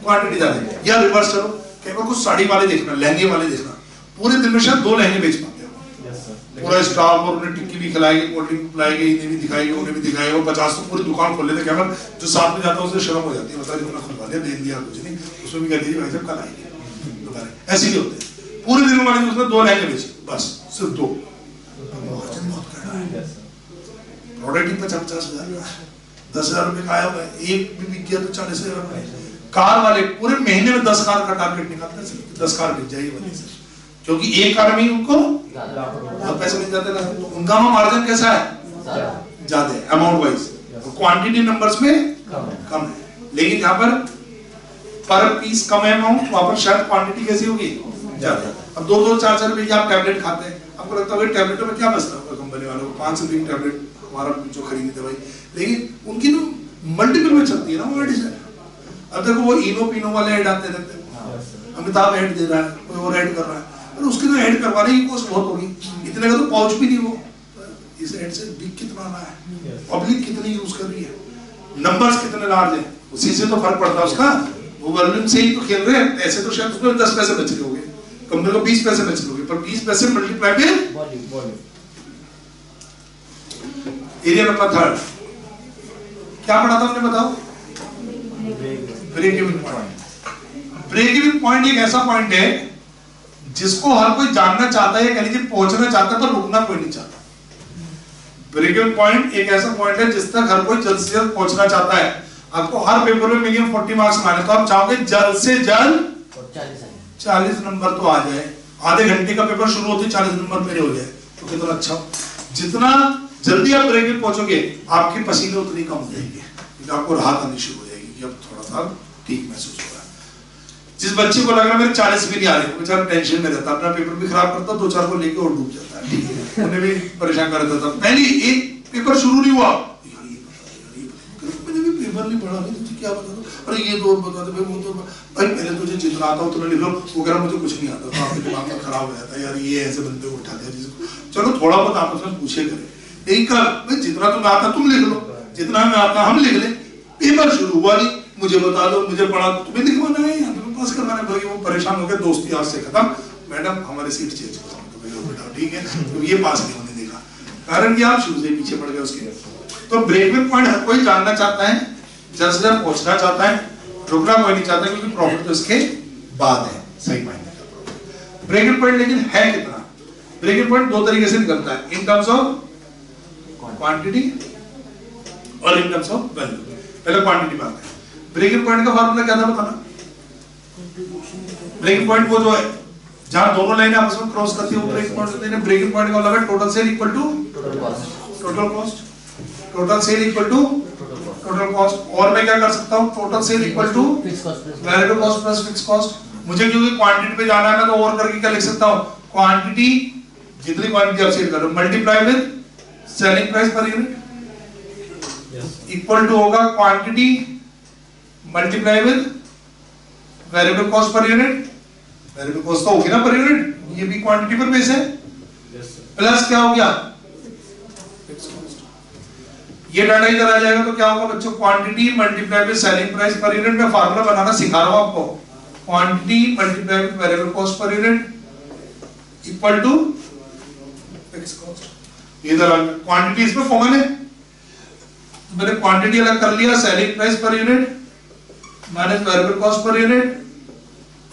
S1: क्वांटिटी ज्यादा है। या रिवर्स चलो, कई बार कुछ साड़ी वाले देखना, लहंगे वाले देखना, पूरे दिन में शायद 2 लहंगे बेच पाते हैं, पूरा स्टाफ, और उन्हें टिक्की भी खिलाएगी, कोल्ड ड्रिंक पिलाएगी, इन्हें भी दिखाएगी, उन्हें भी दिखाएगी, 50 तो पूरी दुकान खोल लेते। क्या जो साथ में जाता है उसे शर्म हो जाती है, मतलब इतना खुलवा दिया, दे दिया कुछ नहीं, उसमें भी कह दीजिए भाई साहब कल आएंगे दुकान, ऐसे ही होते हैं। पूरे दिन वाले उसने 2 लहंगे बेचे, बस सिर्फ 2, बहुत कर रहा है, प्रोडक्ट ही 50,000 का, 10,000 रुपए का आया हुआ है, एक भी बिक गया तो 40,000। कार वाले पूरे महीने में 10 कार का टारगेट निकालते हैं, 10 कार बिक जाएगी वजह से, क्योंकि एक कार में ही उनको बहुत पैसे मिल जाते हैं। तो उनका मार्जिन कैसा है? ज्यादा है अमाउंट वाइज, क्वांटिटी नंबर्स में कम है, लेकिन यहाँ पर पीस कम है अमाउंट, वहां पर शायद क्वांटिटी कैसी होगी ज्यादा। अब 2-2, 4-4 रुपए की आप टैबलेट खाते हैं, आपको लगता है टैबलेटों में क्या बचता होगा कंपनी वालों को, 5 रुपए की टैबलेट हमारा जो खरीदी दवाई, लेकिन उनकी तो मल्टीपल में चलती है ना वो मेडिसिन। अब देखो वो इनो पिनो वाले ऐड आते रहते हैं, अमिताभ ऐड दे रहा है, कोई और ऐड कर रहा है, और उसके तो ऐड करवाने की कॉस्ट बहुत होगी, इतने का तो पाउच भी नहीं वो, इस ऐड से बिक कितना रहा है, पब्लिक कितनी यूज कर रही है, नंबर्स कितने लार्ज हैं, उसी से तो फर्क पड़ता है उसका। वो वॉल्यूम से ही तो खेल रहे हैं, ऐसे तो शायद उसमें 10 पैसे बच रहे होंगे, कंपनी को 20 पैसे बच रहे होंगे, पर 20 पैसे मल्टीप्लाई में वॉल्यूम। एरिया नंबर 3 क्या पढ़ा था हमने, बताओ? Break even point. Break even point एक ऐसा पॉइंट है जिसको हर कोई जानना चाहता है, कह लीजिए पहुंचना चाहता है, पर रुकना कोई नहीं चाहता। ब्रेक इवन पॉइंट एक ऐसा पॉइंट है जिस तक हर कोई जल्द से जल्द पहुंचना चाहता है। आपको हर पेपर में मिनिमम 40 मार्क्स लाने, तो आप चाहोगे जल्द से जल्द 40 नंबर तो आ जाए। आधे घंटे का पेपर शुरू होते 40 नंबर मेरे हो जाए तो कितना अच्छा। जितना जल्दी आप ब्रेक इवन पहुंचोगे आपके पसीने उतनी कम हो जाएंगे, आपको राहत आनी शुरू हो जाएगी, अब थोड़ा सा ठीक महसूस हो रहा है। जिस बच्चे को लग रहा है मेरे 40 भी नहीं आ रहे, बेचारा टेंशन में रहता, अपना पेपर भी खराब करता, 2-4 को लेके और डूब जाता है, ठीक है, उन्हें भी परेशान कर देता था। पहले एक पेपर शुरू नहीं हुआ, मैंने भी पेपर नहीं पढ़ा, तुझे क्या बता दो, अरे ये तो बता दो, वो तो भाई पहले तुझे जितना आता उतना लिख लो, वो कह रहा मुझे कुछ नहीं आता, तो आपके दिमाग में खराब हो जाता है, यार ये ऐसे बंदे को उठा दिया जिसको, चलो थोड़ा बहुत आपस में पूछे करें, लेकिन कल जितना तुम्हें आता तुम लिख लो, जितना हमें आता हम लिख ले। पेपर शुरू हुआ नहीं, मुझे बता दो, मुझे पढ़ा, तुम्हें लिखवाना है या तुम्हें पास करवाना है, बल्कि वो परेशान हो गए, दोस्ती आज से खत्म, मैडम हमारे सीट चेंज करो बेटा, ठीक है, तो ये पास नहीं होने देगा, कारण कि आप शुरू से पीछे पड़ गए उसके। तो ब्रेक इवन पॉइंट हर कोई जानना चाहता है, जल्द से जल्द पहुंचना चाहता है, रुकना कोई नहीं चाहता, क्योंकि प्रॉफिट तो इसके बाद है, सही मायने का प्रॉफिट। ब्रेक इवन पॉइंट लेकिन है कितना? ब्रेक इवन पॉइंट 2 तरीके से निकलता है, इन टर्म्स ऑफ क्वांटिटी और इन टर्म्स ऑफ वैल्यू। पहले क्वांटिटी बात है। ब्रेक इवन पॉइंट का फार्मूला क्या था बताना? ब्रेक इवन पॉइंट वो जो है जहां दोनों लाइनें आपस में क्रॉस करती है वो ब्रेक पॉइंट होते हैं। ब्रेक इवन पॉइंट का मतलब है total sale equal to total cost, total sale equal to total cost. और मैं क्या कर सकता हूं, total sale equal to variable cost plus fix cost. मुझे क्योंकि क्वांटिटी पे जाना है, मैं तो और करके क्या लिख सकता हूं, क्वांटिटी जितनी क्वांटिटी आप सेल कर रहे हो multiply with selling price per unit equal to होगा quantity multiply with variable cost per unit. Variable cost तो होगी ना पर यूनिट, ये भी क्वांटिटी पर बेस है, प्लस क्या हो गया फिक्स्ड कॉस्ट। ये डाटा इधर आ जाएगा तो क्या होगा बच्चों, quantity multiply with selling price per unit. में फार्मूला बनाना सिखा रहा हूं आपको, quantity multiply with variable cost per unit equal to fixed cost. इधर क्वांटिटी इसमें कॉमन है, तो मैंने क्वांटिटी अलग कर लिया, selling price per unit minus variable cost per unit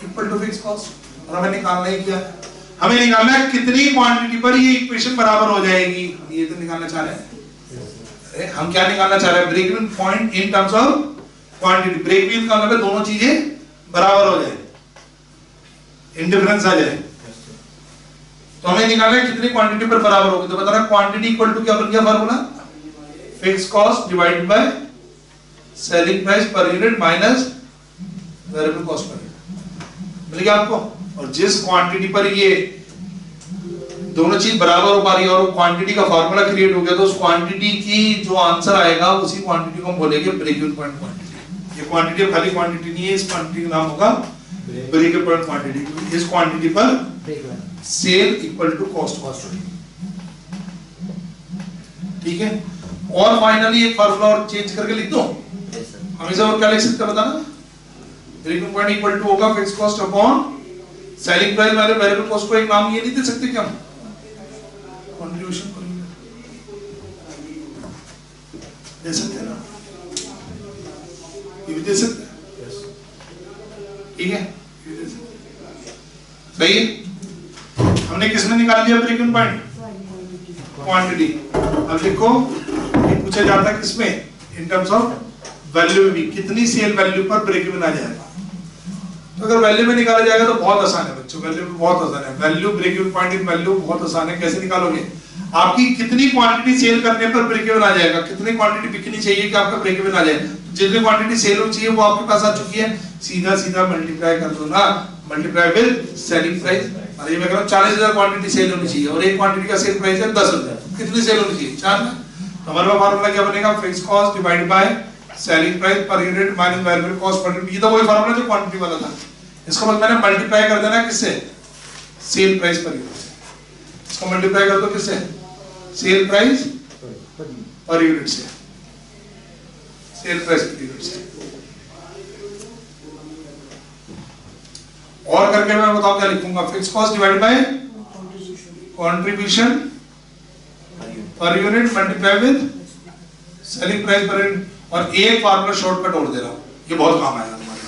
S1: equal to fixed cost. और हमें निकालना ही क्या है, हमें निकालना है कितनी क्वांटिटी पर ये इक्वेशन बराबर हो जाएगी, ये तो निकालना चाह रहे हैं। हम क्या निकालना चाह रहे हैं, break even point in terms of quantity. Break even का मतलब दोनों चीजें बराबर हो जाए, इंडिफरेंस आ जाए, तो हमें निकालना है कितनी क्वांटिटी पर बराबर होगी। तो बताना क्वांटिटी इक्वल टू क्या बन गया formula, fix cost divided by selling price per unit minus variable cost per unit. मिल गया आपको? और जिस क्वांटिटी पर ये दोनों चीज बराबर हो पा रही है और वो क्वांटिटी का फार्मूला क्रिएट हो गया, तो उस क्वांटिटी की जो आंसर आएगा उसी क्वांटिटी को हम बोलेंगे ब्रेक इवन पॉइंट क्वांटिटी। ये क्वांटिटी खाली क्वांटिटी नहीं है, इस क्वांटिटी का नाम होगा ब्रेक इवन पॉइंट क्वांटिटी। इस क्वांटिटी पर सेल इक्वल टू कॉस्ट। ठीक है। और फाइनली एक फार्मूला और चेंज करके लिख दो। हमेशा और क्या लिख सकते हैं बताना? Break even point equal to होगा fixed cost upon selling price वाले वेरिएबल कॉस्ट को एक नाम ये नहीं दे सकते क्या हम? कंट्रीब्यूशन पर दे सकते हैं ना? ये भी दे सकते हैं। ठीक है, सही है। हमने किसने निकाल लिया ब्रेक इवन पॉइंट? क्वांटिटी। अब देखो ये पूछा जाता है किसमें? इन टर्म्स ऑफ वैल्यू में भी, कितनी सेल वैल्यू पर ब्रेक इवन आ जाएगा। तो अगर वैल्यू में निकाला जाएगा तो बहुत आसान है बच्चों, वैल्यू में बहुत आसान है। Value break even point in value बहुत आसान है। कैसे निकालोगे? आपकी कितनी क्वांटिटी सेल करने पर ब्रेक इवन आ जाएगा, कितनी क्वांटिटी बिकनी चाहिए कि आपका ब्रेक इवन आ जाए। जितनी क्वांटिटी सेल होनी चाहिए वो आपके पास आ चुकी है, सीधा सीधा मल्टीप्लाई कर दो ना, मल्टीप्लाई विद सेलिंग प्राइस। अरे मैं कह रहा हूं 40,000 क्वांटिटी सेल होनी चाहिए और एक क्वांटिटी का सेल प्राइस है 10,000, कितनी सेल होनी चाहिए? 4 ना। तो हमारे पास फार्मूला क्या बनेगा? Fixed cost divided by selling price per unit minus variable cost per unit. ये तो वही फार्मूला जो क्वांटिटी वाला था। इसको बस मैंने मल्टीप्लाई कर देना किससे? सेल प्राइस पर यूनिट से। इसको मल्टीप्लाई कर दो किससे? सेल प्राइस पर यूनिट से, सेल प्राइस पर यूनिट से। और करके मैं बताऊं क्या लिखूंगा? Fixed cost divided by contribution per unit multiply with selling price per unit. और एक फार्मूला शॉर्टकट और दे रहा हूं, ये बहुत काम आएगा तुम्हारे,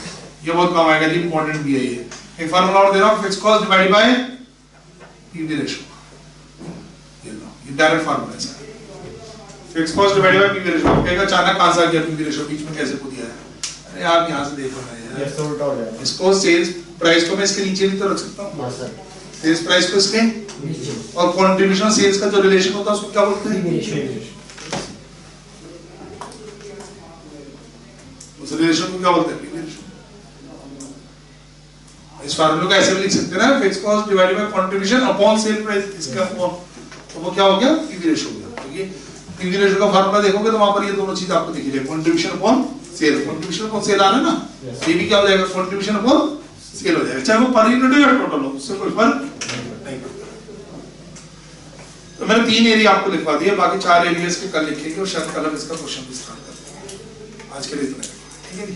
S1: ये बहुत काम आएगा, ये इंपॉर्टेंट भी है। ये एक फार्मूला और दे रहा हूं, fixed cost divided bye PV ratio. ये डायरेक्ट फार्मूला है sir, fixed cost divided bye PV ratio. आप कहेगा अचानक कहां से आ गया पीवी रेशियो, बीच में कैसे पूछ दिया है? अरे आप यहां से देखो ना यार,
S3: ये उल्टा हो जाएगा।
S1: इसको सेल्स प्राइस को मैं इसके नीचे भी तो रख सकता हूं।
S2: हां सर,
S1: सेल्स प्राइस को इसके
S2: नीचे,
S1: और कंट्रीब्यूशन सेल्स का जो रिलेशन होता है उसको क्या बोलते हैं? उस रिलेशन को क्या बोलते हैं? PV ratio. इस फार्मूले को ऐसे भी लिख सकते हैं ना, fixed cost divided by contribution upon sale price, इसका अपॉन, तो वो क्या हो गया? पीवी रेशियो हो गया। क्योंकि पीवी रेशियो का फार्मूला देखोगे तो वहां पर ये दोनों चीज आपको दिख जाएगी, contribution upon sale. Contribution upon sale आ रहा है ना, ये भी क्या हो जाएगा? कंट्रीब्यूशन अपॉन सेल हो जाएगा, चाहे वो पर यूनिट हो या टोटल हो, उससे कोई फर्क नहीं पड़ता। तो मैंने 3 एरिया आपको लिखवा दिए, बाकी 4 एरियाज के कल लिखेंगे और शायद कल हम इसका क्वेश्चन भी स्टार्ट करते हैं। आज के लिए इतना, ठीक है जी।